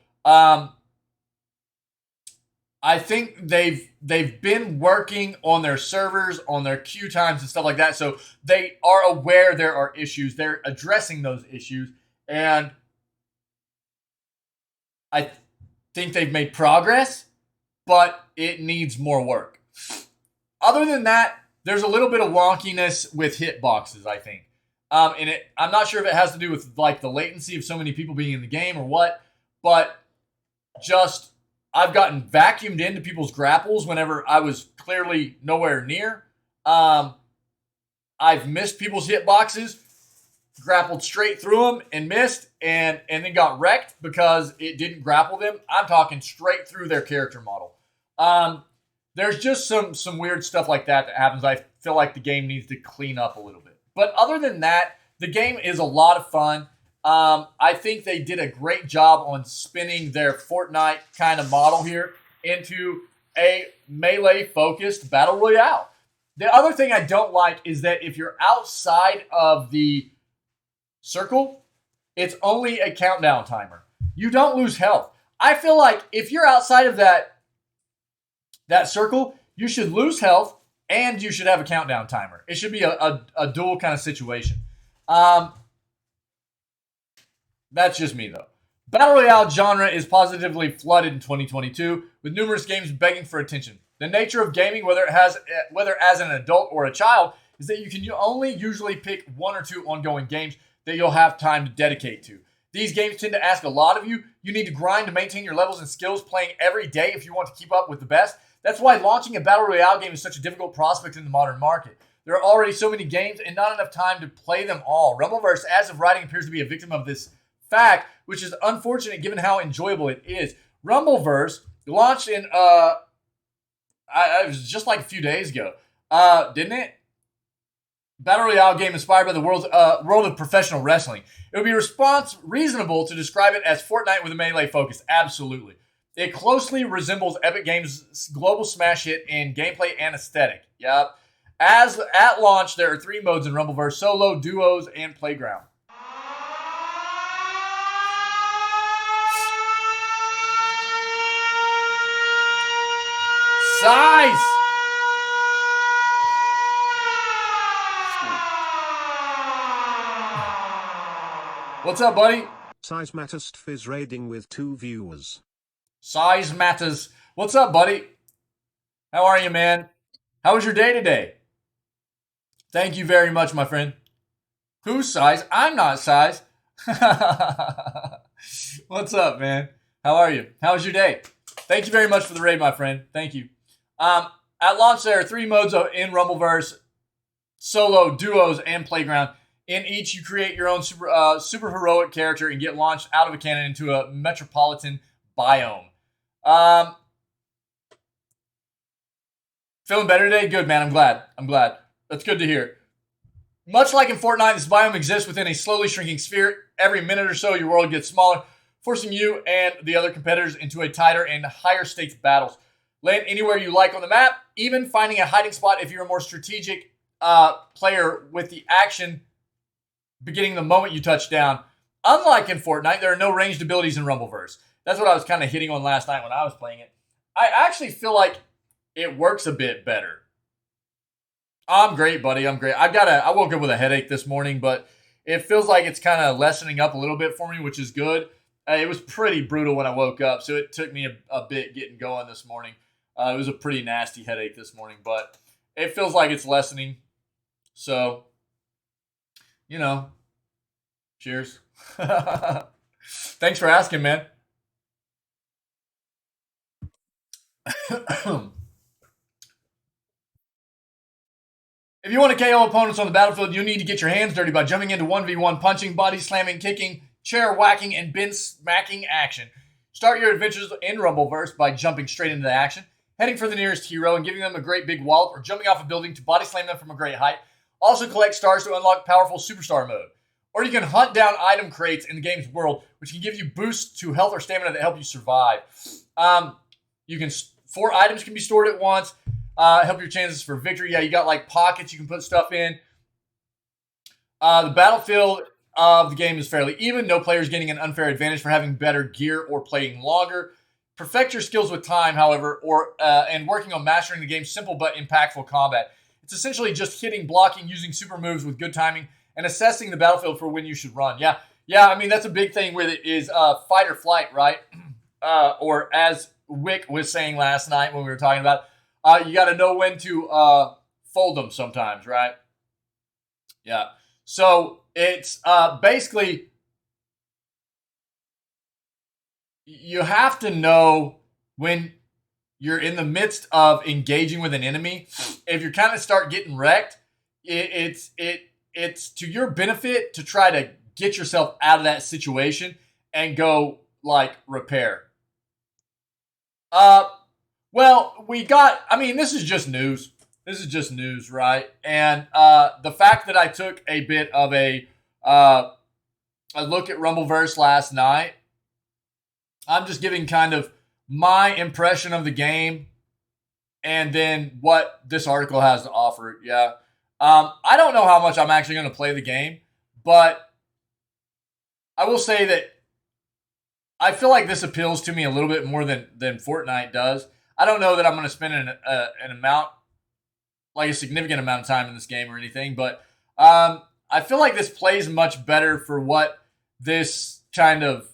I think they've been working on their servers, on their queue times and stuff like that. So they are aware there are issues. They're addressing those issues. And I think they've made progress, but it needs more work. Other than that, there's a little bit of wonkiness with hitboxes, I think. And I'm not sure if it has to do with like the latency of so many people being in the game or what, but just I've gotten vacuumed into people's grapples whenever I was clearly nowhere near. I've missed people's hitboxes, grappled straight through them and missed, and then got wrecked because it didn't grapple them. I'm talking straight through their character model. There's just some weird stuff like that happens. I feel like the game needs to clean up a little bit. But other than that, the game is a lot of fun. I think they did a great job on spinning their Fortnite kind of model here into a melee-focused battle royale. The other thing I don't like is that if you're outside of the circle, it's only a countdown timer. You don't lose health. I feel like if you're outside of that circle, you should lose health and you should have a countdown timer. It should be a dual kind of situation. That's just me, though. Battle Royale genre is positively flooded in 2022, with numerous games begging for attention. The nature of gaming, whether as an adult or a child, is that you can only usually pick 1 or 2 ongoing games that you'll have time to dedicate to. These games tend to ask a lot of you. You need to grind to maintain your levels and skills playing every day if you want to keep up with the best. That's why launching a Battle Royale game is such a difficult prospect in the modern market. There are already so many games and not enough time to play them all. Rumbleverse, as of writing, appears to be a victim of this fact, which is unfortunate given how enjoyable it is. Rumbleverse launched in it was just like a few days ago, didn't it? battle royale game inspired by the world of professional wrestling. It would be reasonable to describe it as Fortnite with a melee focus. Absolutely. It closely resembles Epic Games' global smash hit in gameplay and aesthetic. Yep. As at launch, there are 3 modes in Rumbleverse: solo, duos, and playground. Size! What's up, buddy? Size Matters is raiding with 2 viewers. Size Matters. What's up, buddy? How are you, man? How was your day today? Thank you very much, my friend. Who's Size? I'm not Size. What's up, man? How are you? How was your day? Thank you very much for the raid, my friend. Thank you. At launch, there are 3 modes in Rumbleverse: solo, duos, and playground. In each, you create your own super heroic character and get launched out of a cannon into a metropolitan biome. Feeling better today? Good, man. I'm glad. That's good to hear. Much like in Fortnite, this biome exists within a slowly shrinking sphere. Every minute or so, your world gets smaller, forcing you and the other competitors into a tighter and higher stakes battles. Land anywhere you like on the map, even finding a hiding spot if you're a more strategic player, with the action beginning the moment you touch down. Unlike in Fortnite, there are no ranged abilities in Rumbleverse. That's what I was kind of hitting on last night when I was playing it. I actually feel like it works a bit better. I'm great, buddy. I'm great. I woke up with a headache this morning, but it feels like it's kind of lessening up a little bit for me, which is good. It was pretty brutal when I woke up, so it took me a bit getting going this morning. It was a pretty nasty headache this morning, but it feels like it's lessening. So, cheers. Thanks for asking, man. If you want to KO opponents on the battlefield, you need to get your hands dirty by jumping into 1v1 punching, body slamming, kicking, chair whacking, and bin smacking action. Start your adventures in Rumbleverse by jumping straight into the action, heading for the nearest hero and giving them a great big wallop, or jumping off a building to body slam them from a great height. Also collect stars to unlock powerful superstar mode. Or you can hunt down item crates in the game's world, which can give you boosts to health or stamina that help you survive. 4 items can be stored at once. Help your chances for victory. Yeah, you got like pockets you can put stuff in. The battlefield of the game is fairly even. No player is getting an unfair advantage for having better gear or playing longer. Perfect your skills with time, however, and working on mastering the game's simple but impactful combat. It's essentially just hitting, blocking, using super moves with good timing, and assessing the battlefield for when you should run. Yeah. I mean, that's a big thing with it is fight or flight, right? Or as Wick was saying last night when we were talking about it, you got to know when to fold them sometimes, right? Yeah. So it's basically you have to know when you're in the midst of engaging with an enemy. If you kind of start getting wrecked, it's to your benefit to try to get yourself out of that situation and go like repair. Well, this is just news. This is just news, right? And the fact that I took a bit of a look at Rumbleverse last night, I'm just giving kind of my impression of the game and then what this article has to offer. Yeah. I don't know how much I'm actually going to play the game, but I will say that I feel like this appeals to me a little bit more than Fortnite does. I don't know that I'm going to spend an amount, like a significant amount of time in this game or anything, but I feel like this plays much better for what this kind of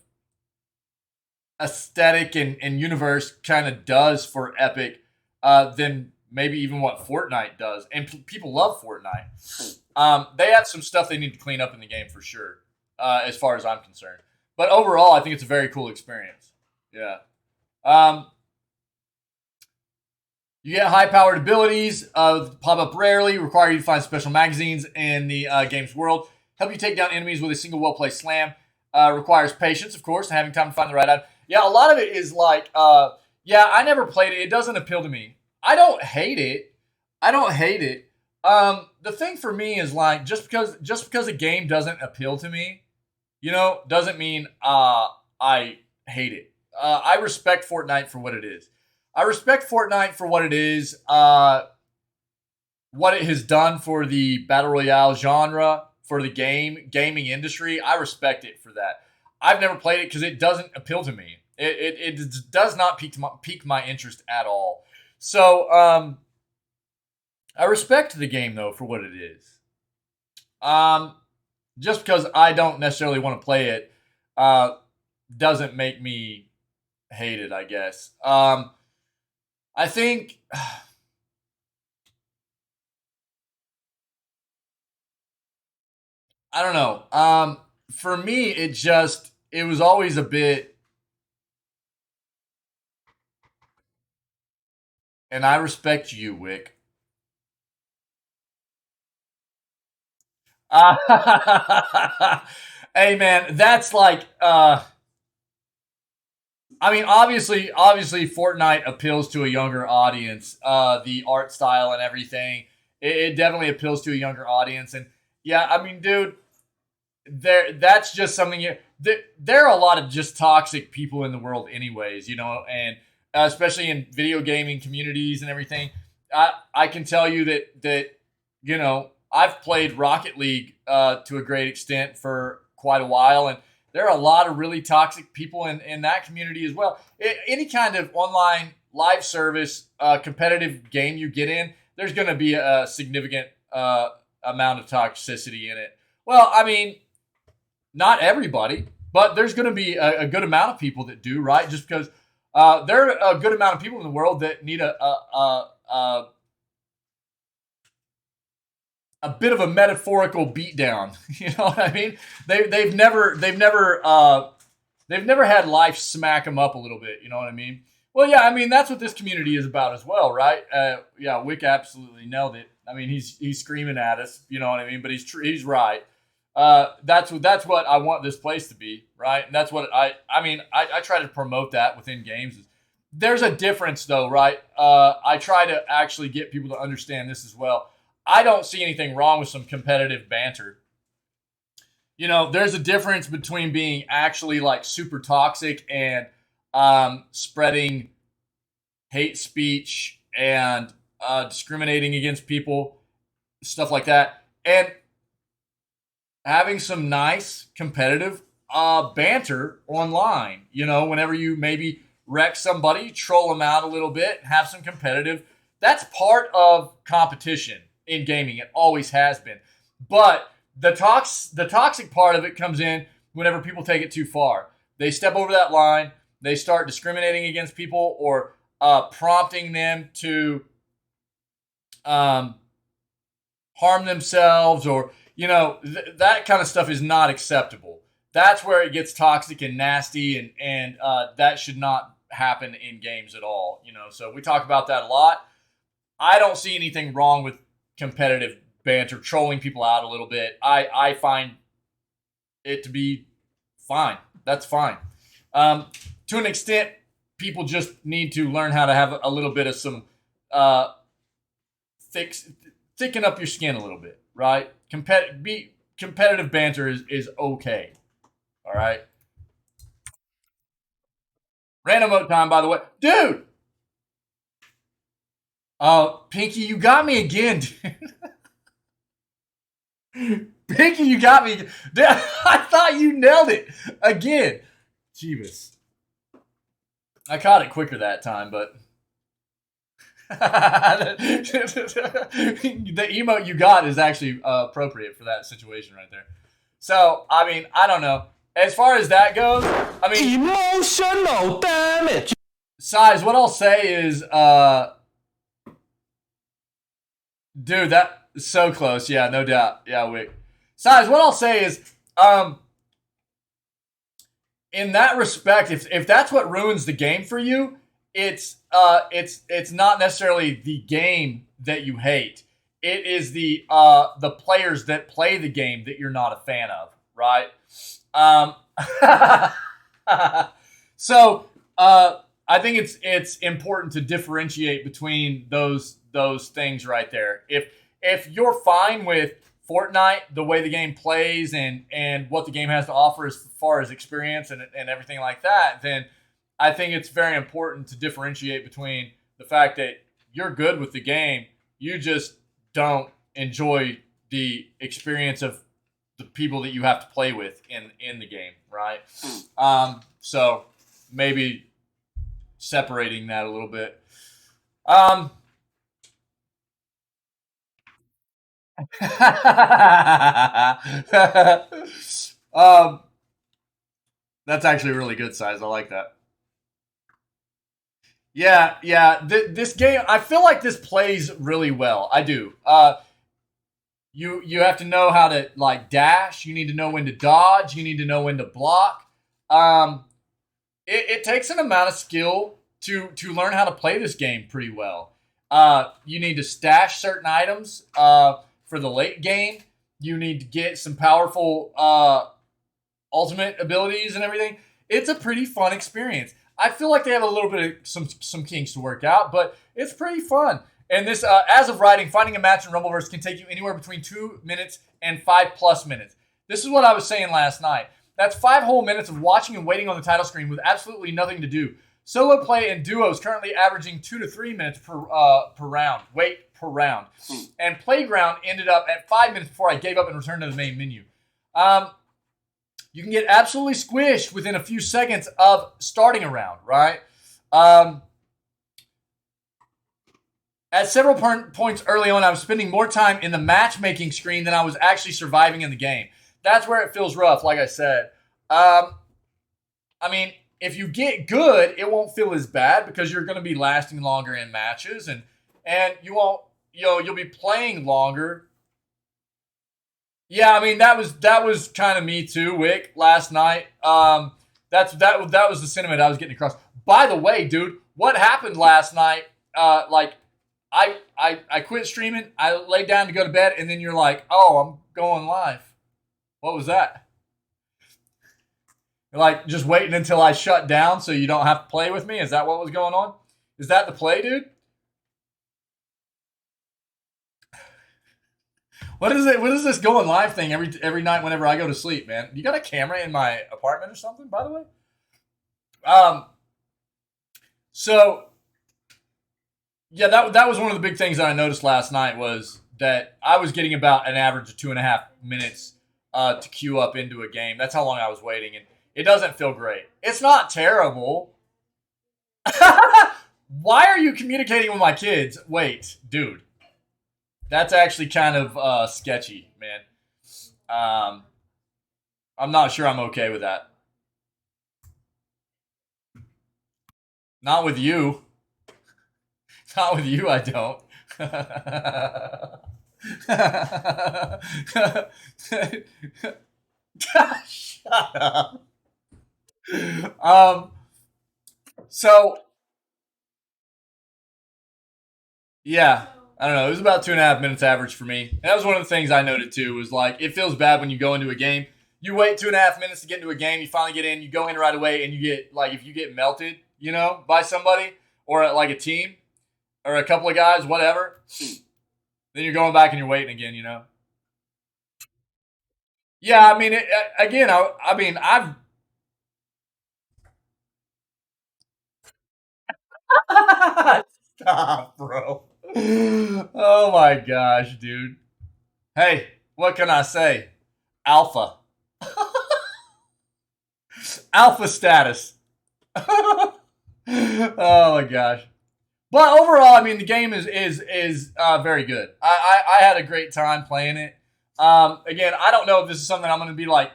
aesthetic and universe kind of does for Epic than maybe even what Fortnite does. And people love Fortnite. They have some stuff they need to clean up in the game for sure, as far as I'm concerned. But overall, I think it's a very cool experience. Yeah. You get high-powered abilities, pop up rarely, require you to find special magazines in the game's world, help you take down enemies with a single well-placed slam, requires patience, of course, and having time to find the right item. Yeah, a lot of it is like, I never played it. It doesn't appeal to me. I don't hate it, The thing for me is like just because a game doesn't appeal to me, doesn't mean I hate it. I respect Fortnite for what it is. I respect Fortnite for what it is. What it has done for the battle royale genre, for the gaming industry. I respect it for that. I've never played it because it doesn't appeal to me. It does not pique my interest at all. So I respect the game though for what it is. Um, just because I don't necessarily want to play it, uh, doesn't make me hate it. I guess. I think I don't know. For me, it was always a bit, and I respect you, Wick. Hey man, that's like I mean, obviously, Fortnite appeals to a younger audience. The art style and everything, it definitely appeals to a younger audience. And yeah, I mean, dude, that's just something. There are a lot of just toxic people in the world, anyways. And especially in video gaming communities and everything. I can tell you that I've played Rocket League to a great extent for quite a while, and there are a lot of really toxic people in that community as well. Any kind of online live service competitive game you get in, there's going to be a significant amount of toxicity in it. Well, I mean, not everybody, but there's going to be a good amount of people that do, right? Just because there are a good amount of people in the world that need a bit of a metaphorical beatdown. You know what I mean? They've never had life smack them up a little bit. You know what I mean? Well, yeah. I mean, that's what this community is about as well, right? Yeah, Wick absolutely nailed it. I mean, he's screaming at us. You know what I mean? But he's right. That's what I want this place to be, right? And that's what I try to promote that within games. There's a difference though, right? I try to actually get people to understand this as well. I don't see anything wrong with some competitive banter. There's a difference between being actually like super toxic and spreading hate speech and discriminating against people, stuff like that, and having some nice competitive banter online. Whenever you maybe wreck somebody, troll them out a little bit, have some competitive. That's part of competition in gaming. It always has been. But the toxic part of it comes in whenever people take it too far. They step over that line. They start discriminating against people or prompting them to harm themselves, or that kind of stuff is not acceptable. That's where it gets toxic and nasty, and that should not happen in games at all. So we talk about that a lot. I don't see anything wrong with competitive banter, trolling people out a little bit. I find it to be fine. That's fine. To an extent, people just need to learn how to have a little bit of some thicken up your skin a little bit, right? Competitive banter is okay. All right. Random vote time, by the way, dude. Pinky, you got me again, dude. Pinky, you got me. Dude, I thought you nailed it again. Jeebus. I caught it quicker that time, but the emote you got is actually appropriate for that situation right there. So, I mean, I don't know. As far as that goes, I mean, emotional damage. Size, what I'll say is, dude, that is so close. Yeah, no doubt. Yeah, Wick. Size, what I'll say is, in that respect, if that's what ruins the game for you, it's not necessarily the game that you hate. It is the players that play the game that you're not a fan of, right? So I think it's important to differentiate between those things right there. if you're fine with Fortnite, the way the game plays and what the game has to offer as far as experience and everything like that, then I think it's very important to differentiate between the fact that you're good with the game, you just don't enjoy the experience of the people that you have to play with in the game, right? So maybe separating that a little bit. That's actually a really good size. I like that. Yeah. This game, I feel like this plays really well. I do. You have to know how to like dash. You need to know when to dodge. You need to know when to block. It takes an amount of skill to learn how to play this game pretty well. You need to stash certain items for the late game. You need to get some powerful ultimate abilities and everything. It's a pretty fun experience. I feel like they have a little bit of some kinks to work out, but it's pretty fun. And this, as of writing, finding a match in Rumbleverse can take you anywhere between 2 minutes and 5+ minutes. This is what I was saying last night. That's 5 whole minutes of watching and waiting on the title screen with absolutely nothing to do. Solo play and duos currently averaging 2 to 3 minutes per round. Wait per round. And Playground ended up at 5 minutes before I gave up and returned to the main menu. You can get absolutely squished within a few seconds of starting a round, right? At several points early on, I was spending more time in the matchmaking screen than I was actually surviving in the game. That's where it feels rough, like I said. I mean, if you get good, it won't feel as bad because you're going to be lasting longer in matches, and you won't, you'll be playing longer. Yeah, I mean that was kind of me too, Wick, last night. That was the sentiment I was getting across. By the way, dude, what happened last night? I quit streaming. I laid down to go to bed, and then you're like, "Oh, I'm going live." What was that? You're like just waiting until I shut down so you don't have to play with me. Is that what was going on? Is that the play, dude? What is it? What is this going live thing every night whenever I go to sleep, man? You got a camera in my apartment or something, by the way? So yeah, that was one of the big things that I noticed last night was that I was getting about an average of 2.5 minutes to queue up into a game. That's how long I was waiting, and it doesn't feel great. It's not terrible. Why are you communicating with my kids? Wait, dude. That's actually kind of sketchy, man. I'm not sure I'm okay with that. Not with you. Not with you, I don't. Shut up. So yeah, I don't know. It was about 2.5 minutes average for me. And that was one of the things I noted too. Was like it feels bad when you go into a game. You wait 2.5 minutes to get into a game. You finally get in. You go in right away, and you get like if you get melted, by somebody or like a team or a couple of guys, whatever. Then you're going back and you're waiting again. Yeah, I mean, again, I mean, I've. Stop, bro. Oh my gosh, dude. Hey, what can I say? Alpha. Alpha status. Oh my gosh. But overall, I mean, the game is very good. I had a great time playing it. Again, I don't know if this is something I'm going to be like.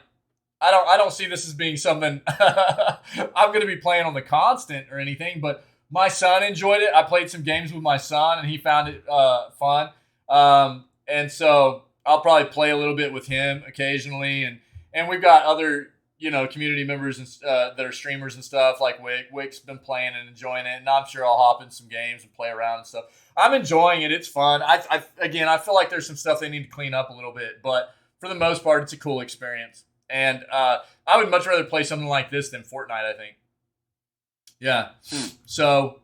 I don't see this as being something I'm going to be playing on the constant or anything. But my son enjoyed it. I played some games with my son, and he found it fun. And so I'll probably play a little bit with him occasionally. And we've got other community members and that are streamers and stuff like Wick. Wick's been playing and enjoying it, and I'm sure I'll hop in some games and play around and stuff. I'm enjoying it. It's fun. I feel like there's some stuff they need to clean up a little bit, but for the most part, it's a cool experience. And I would much rather play something like this than Fortnite, I think. Yeah. So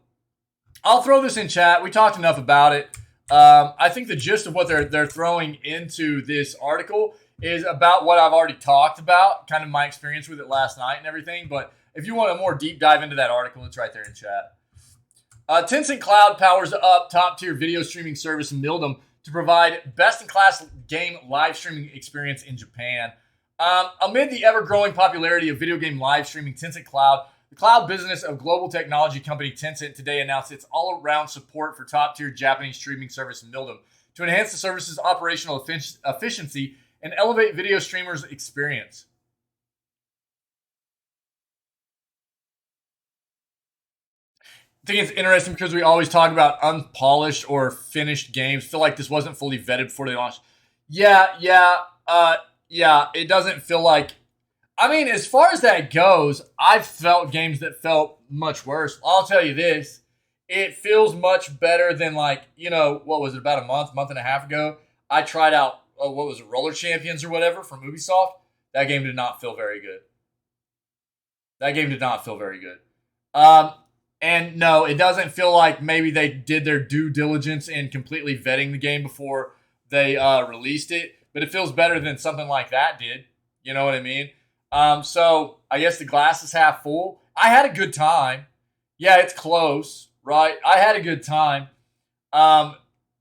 I'll throw this in chat. We talked enough about it. I think the gist of what they're throwing into this article is about what I've already talked about, kind of my experience with it last night and everything. But if you want a more deep dive into that article, it's right there in chat. Tencent Cloud powers up top-tier video streaming service Mildom to provide best-in-class game live streaming experience in Japan. Amid the ever-growing popularity of video game live streaming, Tencent Cloud, the cloud business of global technology company Tencent today announced its all-around support for top-tier Japanese streaming service Mildom to enhance the service's operational efficiency and elevate video streamers' experience. I think it's interesting because we always talk about unpolished or finished games. Feel like this wasn't fully vetted before they launched. Yeah. It doesn't feel like. I mean, as far as that goes, I've felt games that felt much worse. I'll tell you this: it feels much better than what was it, about a month and a half ago? I tried out what was it, Roller Champions or whatever from Ubisoft. That game did not feel very good. And no, it doesn't feel like maybe they did their due diligence in completely vetting the game before they released it. But it feels better than something like that did. You know what I mean? So I guess the glass is half full. I had a good time. Yeah, it's close, right? I had a good time.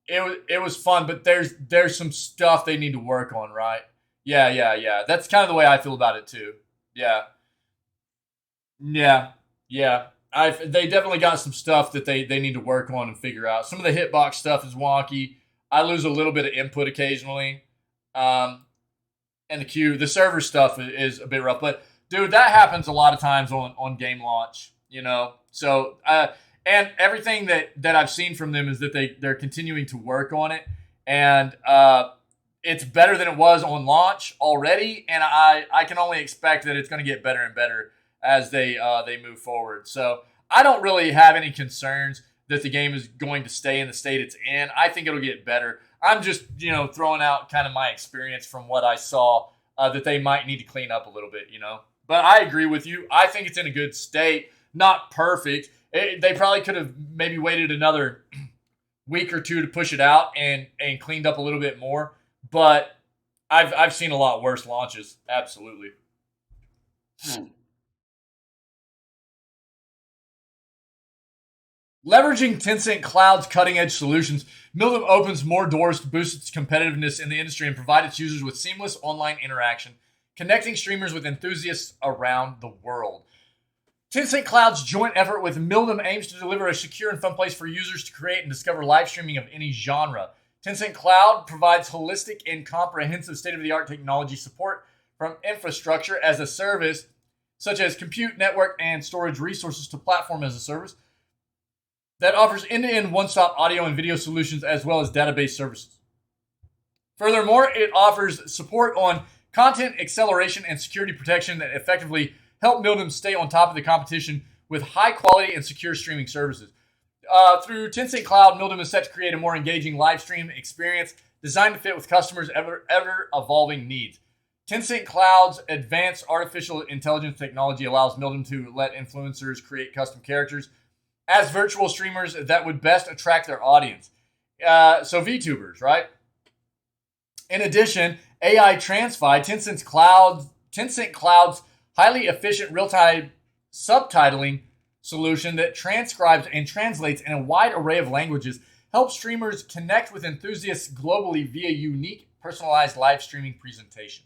It was fun, but there's some stuff they need to work on, right? Yeah. That's kind of the way I feel about it too. Yeah. They definitely got some stuff that they need to work on and figure out. Some of the hitbox stuff is wonky. I lose a little bit of input occasionally. And the server stuff is a bit rough. But, dude, that happens a lot of times on game launch, So, and everything that I've seen from them is that they're continuing to work on it. And it's better than it was on launch already. And I can only expect that it's going to get better and better as they move forward. So I don't really have any concerns that the game is going to stay in the state it's in. I think it'll get better. I'm just, throwing out kind of my experience from what I saw that they might need to clean up a little bit, But I agree with you. I think it's in a good state. Not perfect. They probably could have maybe waited another week or two to push it out and cleaned up a little bit more. But I've seen a lot worse launches. Absolutely. Leveraging Tencent Cloud's cutting-edge solutions, Mildom opens more doors to boost its competitiveness in the industry and provide its users with seamless online interaction, connecting streamers with enthusiasts around the world. Tencent Cloud's joint effort with Mildom aims to deliver a secure and fun place for users to create and discover live streaming of any genre. Tencent Cloud provides holistic and comprehensive state-of-the-art technology support from infrastructure as a service, such as compute, network, and storage resources to platform as a service, that offers end-to-end one-stop audio and video solutions as well as database services. Furthermore, it offers support on content acceleration and security protection that effectively help Mildom stay on top of the competition with high-quality and secure streaming services. Through Tencent Cloud, Mildom is set to create a more engaging live stream experience designed to fit with customers' ever-evolving needs. Tencent Cloud's advanced artificial intelligence technology allows Mildom to let influencers create custom characters as virtual streamers that would best attract their audience. So VTubers, right? In addition, AI Transfi, Tencent Cloud's highly efficient real-time subtitling solution that transcribes and translates in a wide array of languages, helps streamers connect with enthusiasts globally via unique, personalized live streaming presentation.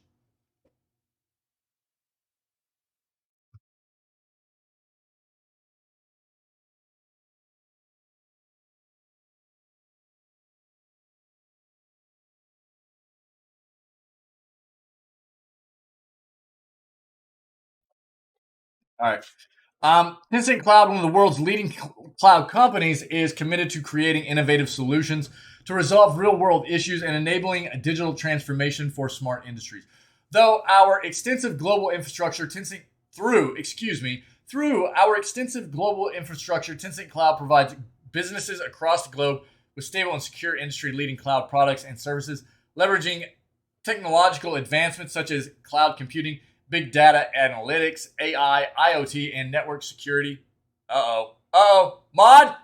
All right. Tencent Cloud, one of the world's leading cloud companies, is committed to creating innovative solutions to resolve real-world issues and enabling a digital transformation for smart industries. Through our extensive global infrastructure, Tencent Cloud provides businesses across the globe with stable and secure industry-leading cloud products and services, leveraging technological advancements such as cloud computing, big data analytics, AI, IoT, and network security. Mod!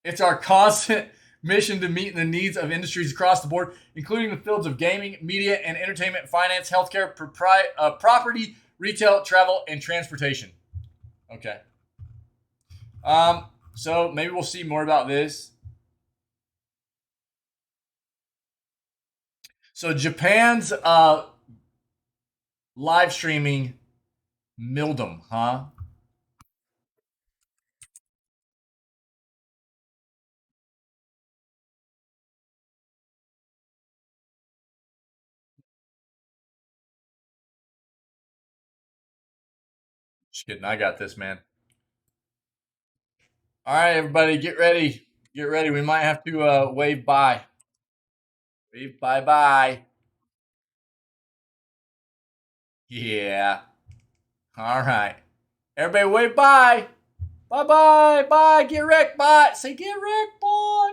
It's our constant mission to meet the needs of industries across the board, including the fields of gaming, media and entertainment, finance, healthcare, property, retail, travel, and transportation. Okay. So maybe we'll see more about this. So Japan's live streaming Mildom, huh? Just kidding. I got this, man. All right, everybody, get ready. Get ready. We might have to wave bye. Wave bye bye. Yeah. All right. Everybody wave bye. Bye bye. Bye. Get wrecked. Bye. Say get wrecked, boy.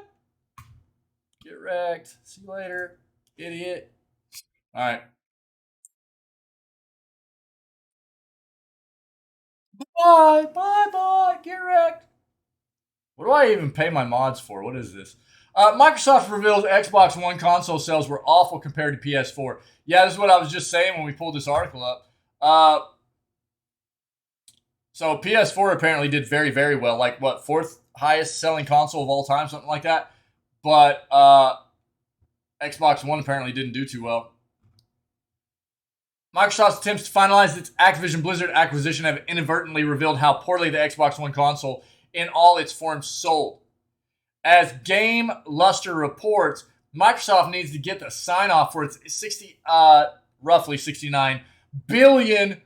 Get wrecked. See you later, idiot. All right. Bye. Bye bye. Get wrecked. What do I even pay my mods for? What is this? Microsoft reveals Xbox One console sales were awful compared to PS4. Yeah, this is what I was just saying when we pulled this article up. So PS4 apparently did very, very well. Like, what, fourth highest selling console of all time? Something like that. But Xbox One apparently didn't do too well. Microsoft's attempts to finalize its Activision Blizzard acquisition have inadvertently revealed how poorly the Xbox One console in all its forms sold. As Game Luster reports, Microsoft needs to get the sign-off for its roughly $69 billion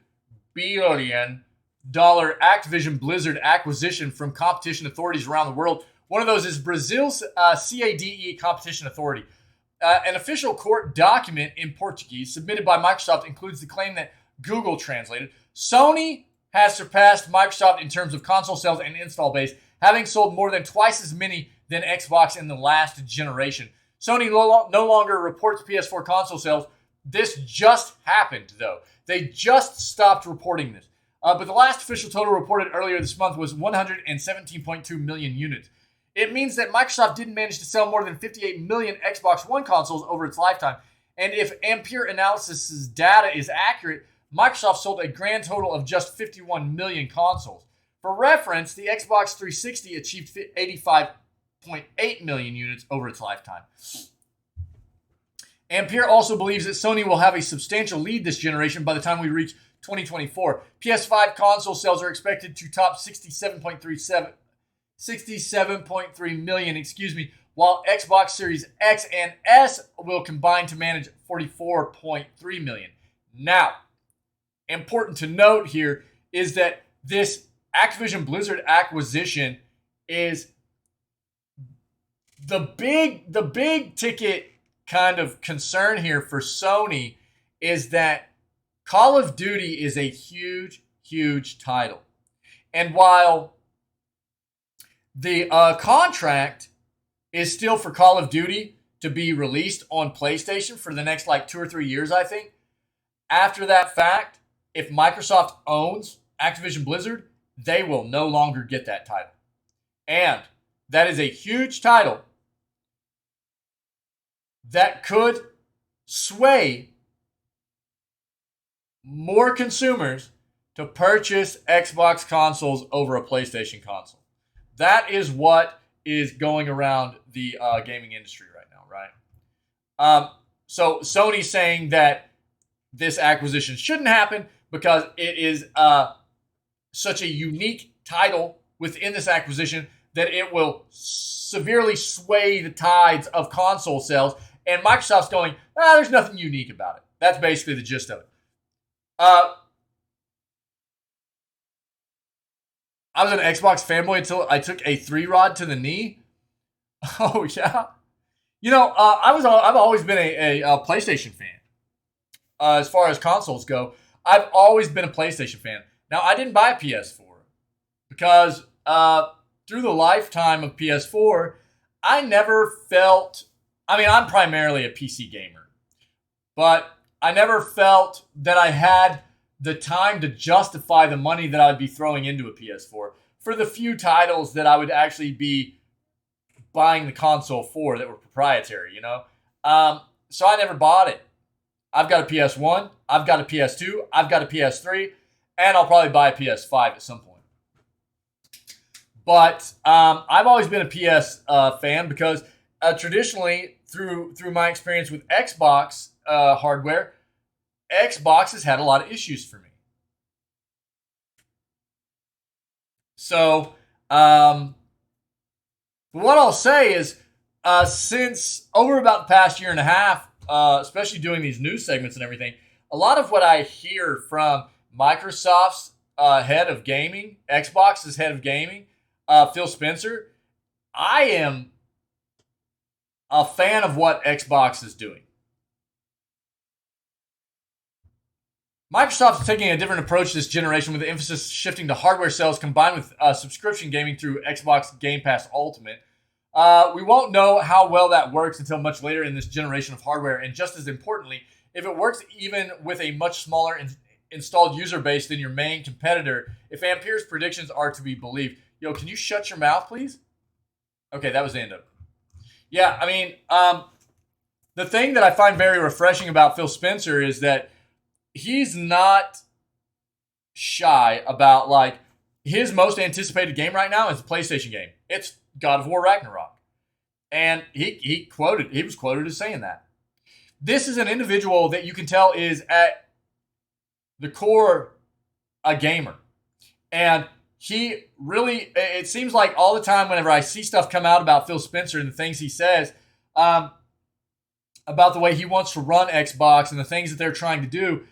Activision Blizzard acquisition from competition authorities around the world. One of those is Brazil's CADE Competition Authority. An official court document in Portuguese submitted by Microsoft includes the claim that Google translated. Sony has surpassed Microsoft in terms of console sales and install base, having sold more than twice as many than Xbox in the last generation. Sony no longer reports PS4 console sales. This just happened, though. They just stopped reporting this. But the last official total reported earlier this month was 117.2 million units. It means that Microsoft didn't manage to sell more than 58 million Xbox One consoles over its lifetime. And if Ampere Analysis' data is accurate, Microsoft sold a grand total of just 51 million consoles. For reference, the Xbox 360 achieved 85.8 million units over its lifetime. Ampere also believes that Sony will have a substantial lead this generation by the time we reach 2024. PS5 console sales are expected to top 67.3 million, while Xbox Series X and S will combine to manage 44.3 million. Now, important to note here is that this Activision Blizzard acquisition is the big ticket kind of concern here for Sony is that Call of Duty is a huge, huge title. And while the contract is still for Call of Duty to be released on PlayStation for the next 2 or 3 years, I think, after that fact, if Microsoft owns Activision Blizzard, they will no longer get that title. And that is a huge title that could sway more consumers to purchase Xbox consoles over a PlayStation console. That is what is going around the gaming industry right now, right? So Sony's saying that this acquisition shouldn't happen because it is such a unique title within this acquisition that it will severely sway the tides of console sales. And Microsoft's going, there's nothing unique about it. That's basically the gist of it. I was an Xbox fanboy until I took a 3-rod to the knee. Oh, yeah. I've always been a PlayStation fan. As far as consoles go, I've always been a PlayStation fan. Now, I didn't buy a PS4 because through the lifetime of PS4, I never felt... I'm primarily a PC gamer, but I never felt that I had the time to justify the money that I would be throwing into a PS4 for the few titles that I would actually be buying the console for that were proprietary, you know? So I never bought it. I've got a PS1, I've got a PS2, I've got a PS3, and I'll probably buy a PS5 at some point. But I've always been a PS fan because traditionally, through my experience with Xbox hardware, Xbox has had a lot of issues for me. So, what I'll say is, since over about the past year and a half, especially doing these news segments and everything, a lot of what I hear from Microsoft's head of gaming, Xbox's head of gaming, Phil Spencer, I am a fan of what Xbox is doing. Microsoft is taking a different approach this generation with the emphasis shifting to hardware sales combined with subscription gaming through Xbox Game Pass Ultimate. We won't know how well that works until much later in this generation of hardware, and just as importantly, if it works even with a much smaller installed user base than your main competitor, if Ampere's predictions are to be believed. Yo, can you shut your mouth, please? Okay, that was the end of it. Yeah, I mean, the thing that I find very refreshing about Phil Spencer is that he's not shy about, like, his most anticipated game right now is a PlayStation game. It's God of War Ragnarok. And he was quoted as saying that. This is an individual that you can tell is at the core a gamer. And he really, it seems like all the time whenever I see stuff come out about Phil Spencer and the things he says about the way he wants to run Xbox and the things that they're trying to do,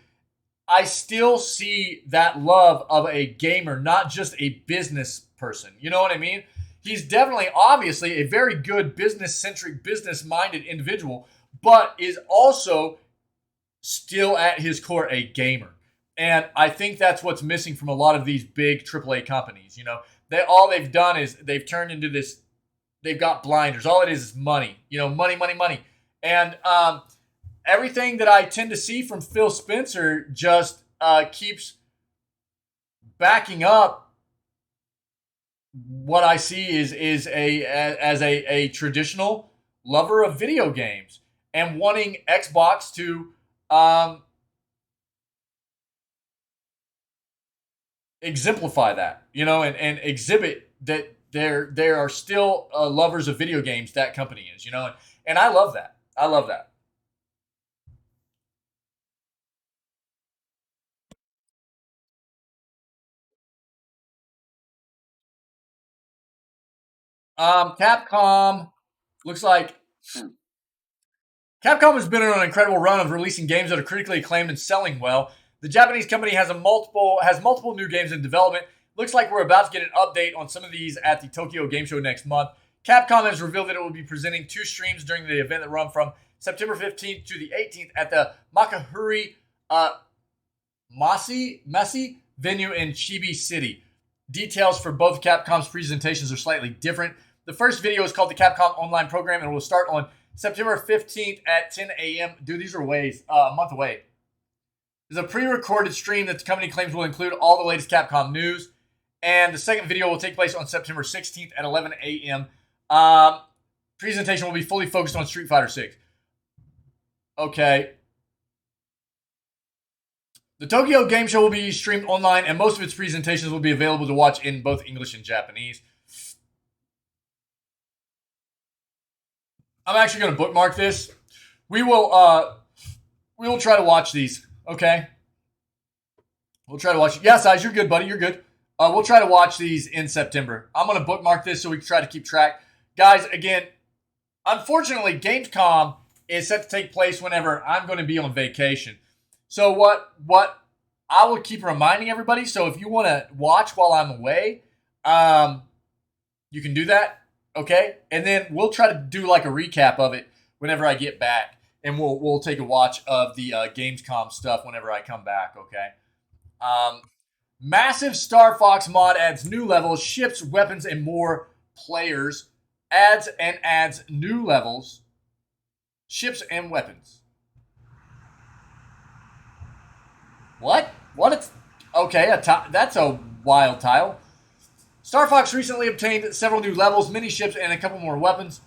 I still see that love of a gamer, not just a business person. You know what I mean? He's definitely, obviously, a very good business-centric, business-minded individual, but is also still at his core a gamer. And I think that's what's missing from a lot of these big AAA companies. You know, all they've done is they've turned into this. They've got blinders. All it is money. You know, money, money, money. And everything that I tend to see from Phil Spencer just keeps backing up what I see is a traditional lover of video games and wanting Xbox to exemplify that, you know, and exhibit that there are still lovers of video games. That company is, you know, and I love that. I love that. Capcom looks like Capcom has been on an incredible run of releasing games that are critically acclaimed and selling well. The Japanese company has multiple new games in development. Looks like we're about to get an update on some of these at the Tokyo Game Show next month. Capcom has revealed that it will be presenting 2 streams during the event that run from September 15th to the 18th at the Makahuri Masi venue in Chibi City. Details for both Capcom's presentations are slightly different. The first video is called the Capcom Online Program and will start on September 15th at 10 a.m. Dude, these are a month away. There's a pre-recorded stream that the company claims will include all the latest Capcom news. And the second video will take place on September 16th at 11 a.m. Presentation will be fully focused on Street Fighter 6. Okay. The Tokyo Game Show will be streamed online, and most of its presentations will be available to watch in both English and Japanese. I'm actually going to bookmark this. We will try to watch these, okay? We'll try to watch. Yeah, Size, you're good, buddy. You're good. We'll try to watch these in September. I'm going to bookmark this so we can try to keep track. Guys, again, unfortunately, Gamescom is set to take place whenever I'm going to be on vacation. So what I will keep reminding everybody, so if you want to watch while I'm away, you can do that, okay? And then we'll try to do like a recap of it whenever I get back. And we'll take a watch of the Gamescom stuff whenever I come back, okay? Massive Star Fox mod adds new levels, ships, weapons, and more players. Adds new levels, ships, and weapons. What? Okay, that's a wild tile. Star Fox recently obtained several new levels, mini ships, and a couple more weapons.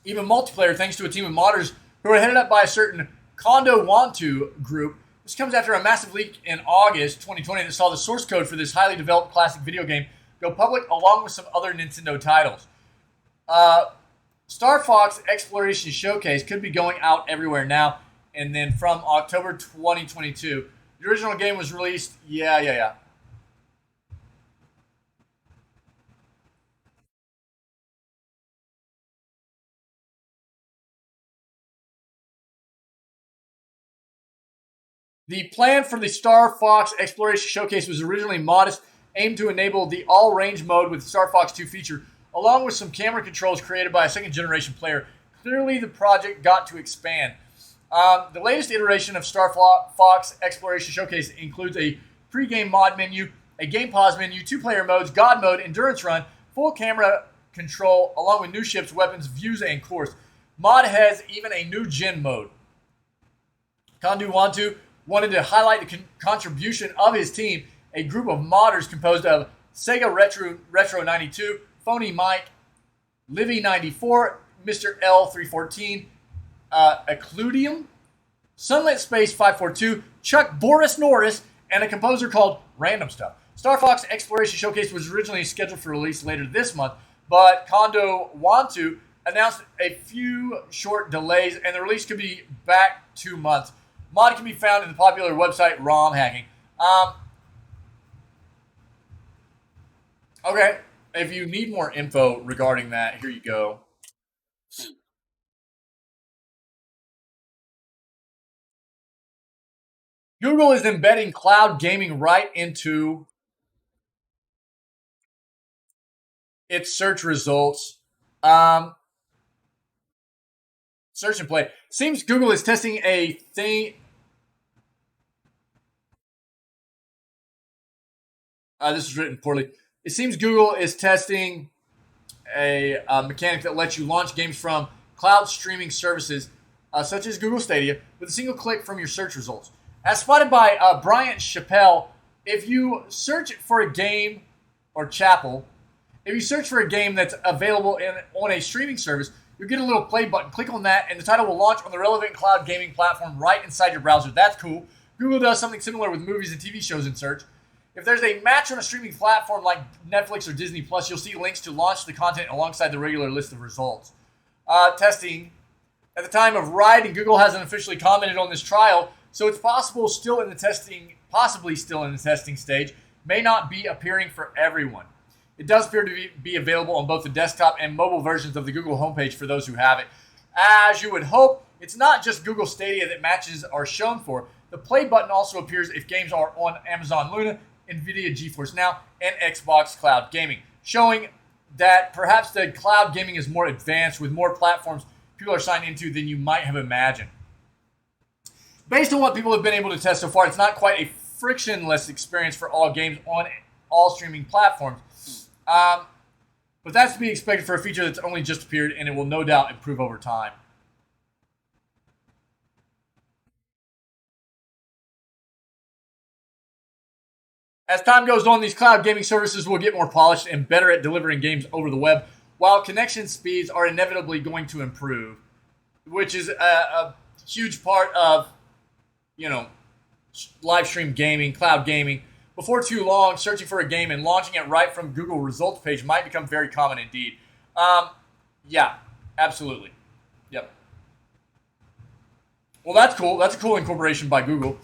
Even multiplayer, thanks to a team of modders who are headed up by a certain Kondo Wantu group. This comes after a massive leak in August 2020 that saw the source code for this highly developed classic video game go public along with some other Nintendo titles. Star Fox Exploration Showcase could be going out everywhere now, and then from October 2022. The original game was released, yeah. The plan for the Star Fox Exploration Showcase was originally modest, aimed to enable the all-range mode with Star Fox 2 feature, along with some camera controls created by a second-generation player. Clearly, the project got to expand. The latest iteration of Star Fox Exploration Showcase includes a pre-game mod menu, a game pause menu, 2-player modes, God mode, endurance run, full camera control, along with new ships, weapons, views, and course. Mod has even a new gen mode. Kondu Wantu wanted to highlight the contribution of his team, a group of modders composed of Sega Retro 92, Phony Mike, Livy 94, Mr. L314, Ecludium, Sunlit Space 542, Chuck Boris Norris, and a composer called Random Stuff. Star Fox Exploration Showcase was originally scheduled for release later this month, but Kondo Wantu announced a few short delays, and the release could be back 2 months. Mod can be found in the popular website ROM Hacking. Okay, if you need more info regarding that, here you go. Google is embedding cloud gaming right into its search results. Search and play. Seems Google is testing a thing. This is written poorly. It seems Google is testing a mechanic that lets you launch games from cloud streaming services such as Google Stadia with a single click from your search results. As spotted by Bryant Chappell, if you search for a game, or Chapel, if you search for a game that's available on a streaming service, you'll get a little play button. Click on that, and the title will launch on the relevant cloud gaming platform right inside your browser. That's cool. Google does something similar with movies and TV shows in search. If there's a match on a streaming platform like Netflix or Disney Plus, you'll see links to launch the content alongside the regular list of results. Testing. At the time of writing, Google hasn't officially commented on this trial, so it's possibly still in the testing stage. May not be appearing for everyone. It does appear to be available on both the desktop and mobile versions of the Google homepage for those who have it. As you would hope, it's not just Google Stadia that matches are shown for. The play button also appears if games are on Amazon Luna, NVIDIA GeForce Now, and Xbox Cloud Gaming, showing that perhaps the cloud gaming is more advanced with more platforms people are signed into than you might have imagined. Based on what people have been able to test so far, it's not quite a frictionless experience for all games on all streaming platforms. But that's to be expected for a feature that's only just appeared, and it will no doubt improve over time. As time goes on, these cloud gaming services will get more polished and better at delivering games over the web, while connection speeds are inevitably going to improve, which is a huge part of, live stream gaming, cloud gaming. Before too long, searching for a game and launching it right from Google results page might become very common indeed. Yeah, absolutely. Yep. Well, that's cool. That's a cool incorporation by Google.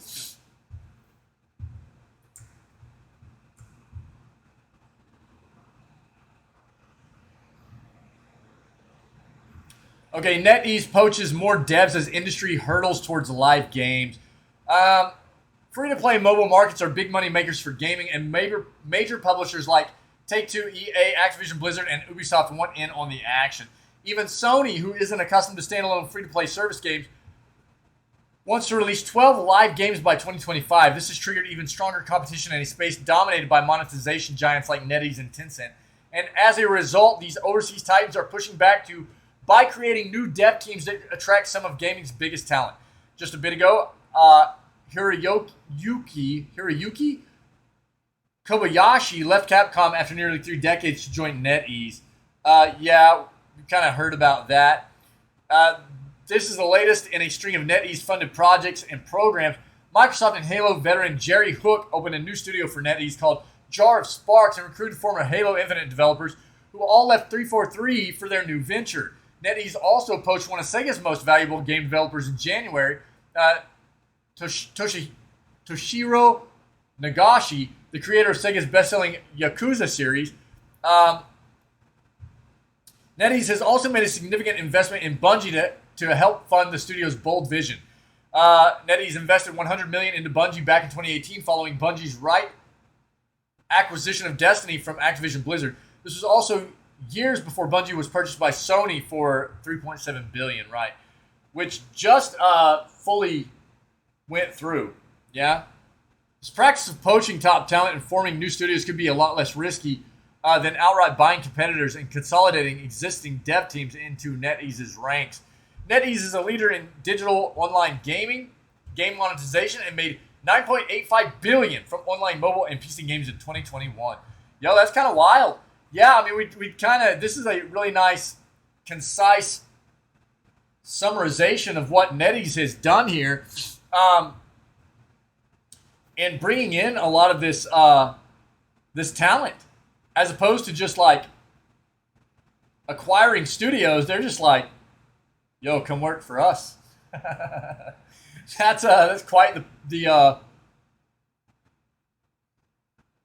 Okay, NetEase poaches more devs as industry hurdles towards live games. Free-to-play mobile markets are big money makers for gaming, and major publishers like Take-Two, EA, Activision Blizzard, and Ubisoft want in on the action. Even Sony, who isn't accustomed to standalone free-to-play service games, wants to release 12 live games by 2025. This has triggered even stronger competition in a space dominated by monetization giants like NetEase and Tencent. And as a result, these overseas titans are pushing back by creating new dev teams that attract some of gaming's biggest talent. Just a bit ago, Hiroyuki Kobayashi left Capcom after nearly 3 decades to join NetEase. Yeah, we kind of heard about that. This is the latest in a string of NetEase-funded projects and programs. Microsoft and Halo veteran Jerry Hook opened a new studio for NetEase called Jar of Sparks and recruited former Halo Infinite developers who all left 343 for their new venture. NetEase also poached one of Sega's most valuable game developers in January, Toshihiro Nagashi, the creator of Sega's best-selling Yakuza series. NetEase has also made a significant investment in Bungie to help fund the studio's bold vision. NetEase invested $100 million into Bungie back in 2018 following Bungie's acquisition of Destiny from Activision Blizzard. This was also years before Bungie was purchased by Sony for $3.7 billion, right? Which just fully went through, yeah? This practice of poaching top talent and forming new studios could be a lot less risky than outright buying competitors and consolidating existing dev teams into NetEase's ranks. NetEase is a leader in digital online gaming, game monetization, and made $9.85 billion from online mobile and PC games in 2021. Yo, that's kind of wild. Yeah, I mean, we kind of, this is a really nice, concise summarization of what NetEase has done here. And bringing in a lot of this this talent, as opposed to just like acquiring studios. They're just like, yo, come work for us. That's quite the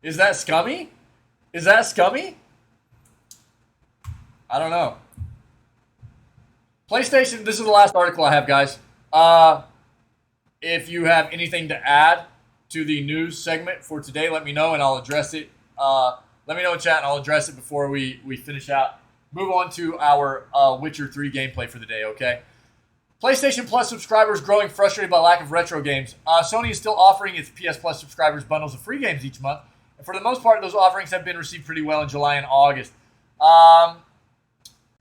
is that scummy? Is that scummy? I don't know. PlayStation, this is the last article I have, guys. If you have anything to add to the news segment for today, let me know and I'll address it. Let me know in chat and I'll address it before we finish out. Move on to our Witcher 3 gameplay for the day, okay? PlayStation Plus subscribers growing frustrated by lack of retro games. Sony is still offering its PS Plus subscribers bundles of free games each month. And for the most part, those offerings have been received pretty well in July and August.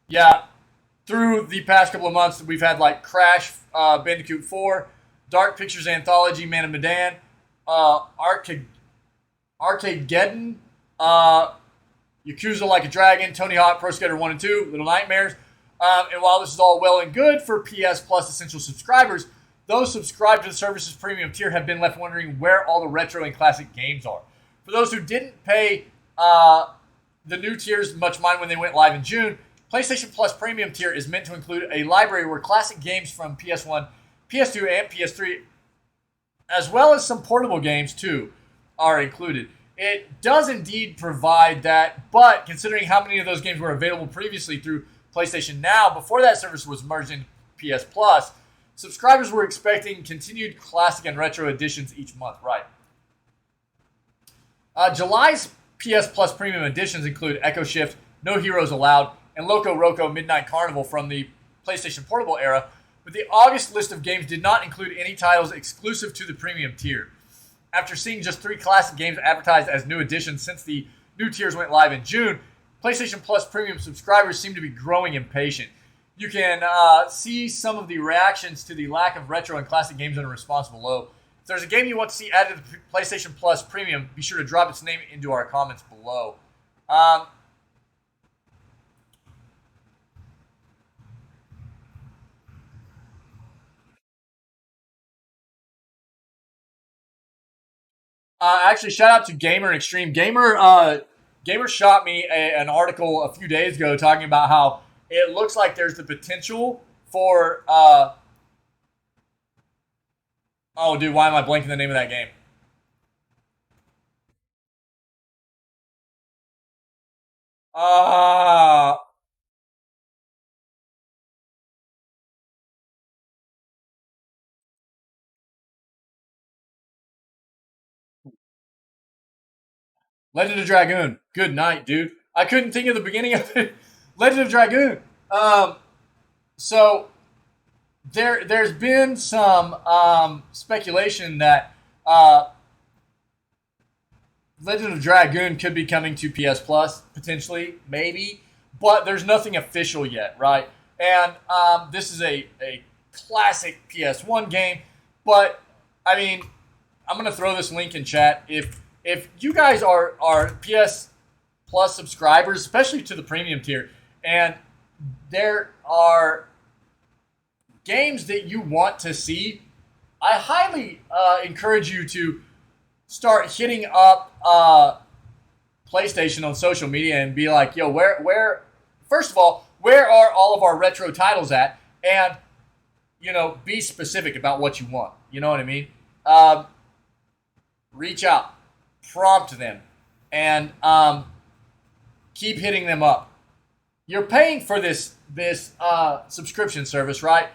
Yeah, through the past couple of months, we've had like Crash Bandicoot 4, Dark Pictures Anthology, Man of Medan, Arcadegeddon, Yakuza Like a Dragon, Tony Hawk Pro Skater 1 and 2, Little Nightmares. And while this is all well and good for PS Plus Essential subscribers, those subscribed to the service's premium tier have been left wondering where all the retro and classic games are. For those who didn't pay the new tiers much mind when they went live in June, PlayStation Plus Premium tier is meant to include a library where classic games from PS1, PS2, and PS3, as well as some portable games too, are included. It does indeed provide that, but considering how many of those games were available previously through PlayStation Now, before that service was merged into PS Plus, subscribers were expecting continued classic and retro editions each month, right? July's PS Plus Premium editions include Echo Shift, No Heroes Allowed, and Loco Roco Midnight Carnival from the PlayStation Portable era, but the August list of games did not include any titles exclusive to the premium tier. After seeing just 3 classic games advertised as new additions since the new tiers went live in June, PlayStation Plus Premium subscribers seem to be growing impatient. You can see some of the reactions to the lack of retro and classic games in a response below. If there's a game you want to see added to the PlayStation Plus Premium, be sure to drop its name into our comments below. Actually, shout out to Gamer Extreme. Gamer shot me an article a few days ago talking about how it looks like there's the potential for... oh, dude, why am I blanking the name of that game? Legend of Dragoon. Good night, dude. I couldn't think of the beginning of it. Legend of Dragoon. So there's been some speculation that Legend of Dragoon could be coming to PS Plus, potentially, maybe, but there's nothing official yet, right? And this is a classic PS1 game, but I mean, I'm gonna throw this link in chat. If if you guys are PS Plus subscribers, especially to the premium tier, and there are games that you want to see, I highly encourage you to start hitting up PlayStation on social media and be like, yo, where first of all, where are all of our retro titles at? And, you know, be specific about what you want. You know what I mean? Reach out, prompt them, and keep hitting them up. You're paying for this subscription service, right?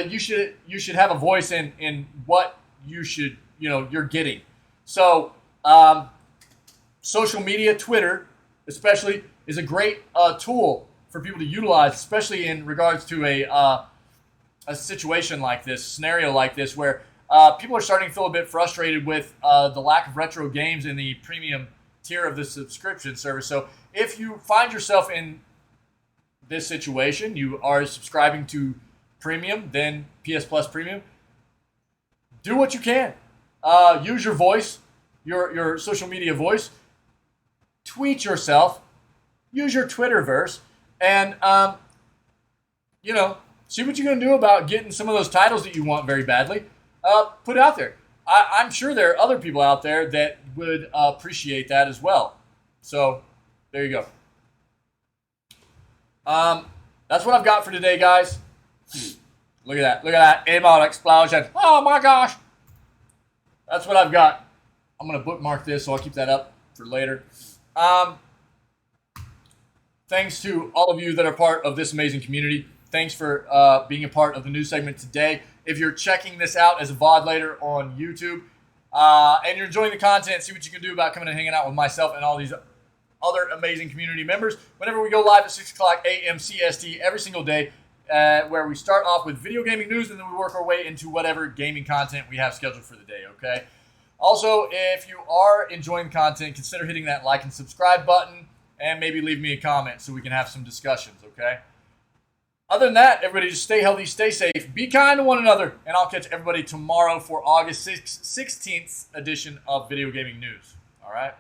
You should have a voice in what you're getting. So social media, Twitter especially, is a great tool for people to utilize, especially in regards to a situation like this, scenario like this, where people are starting to feel a bit frustrated with the lack of retro games in the premium tier of the subscription service. So if you find yourself in this situation, you are subscribing to premium, then PS Plus Premium, do what you can. Use your voice, your social media voice. Tweet yourself. Use your Twitterverse. And, see what you're going to do about getting some of those titles that you want very badly. Put it out there. I'm sure there are other people out there that would appreciate that as well. So, there you go. That's what I've got for today, guys. Look at that. Look at that emote explosion. Oh, my gosh. That's what I've got. I'm going to bookmark this, so I'll keep that up for later. Thanks to all of you that are part of this amazing community. Thanks for being a part of the news segment today. If you're checking this out as a VOD later on YouTube, and you're enjoying the content, see what you can do about coming and hanging out with myself and all these other amazing community members whenever we go live at 6 o'clock a.m. CST every single day, where we start off with video gaming news and then we work our way into whatever gaming content we have scheduled for the day, okay? Also, if you are enjoying the content, consider hitting that like and subscribe button and maybe leave me a comment so we can have some discussions, okay? Other than that, everybody just stay healthy, stay safe, be kind to one another, and I'll catch everybody tomorrow for August 16th edition of Video Gaming News, all right?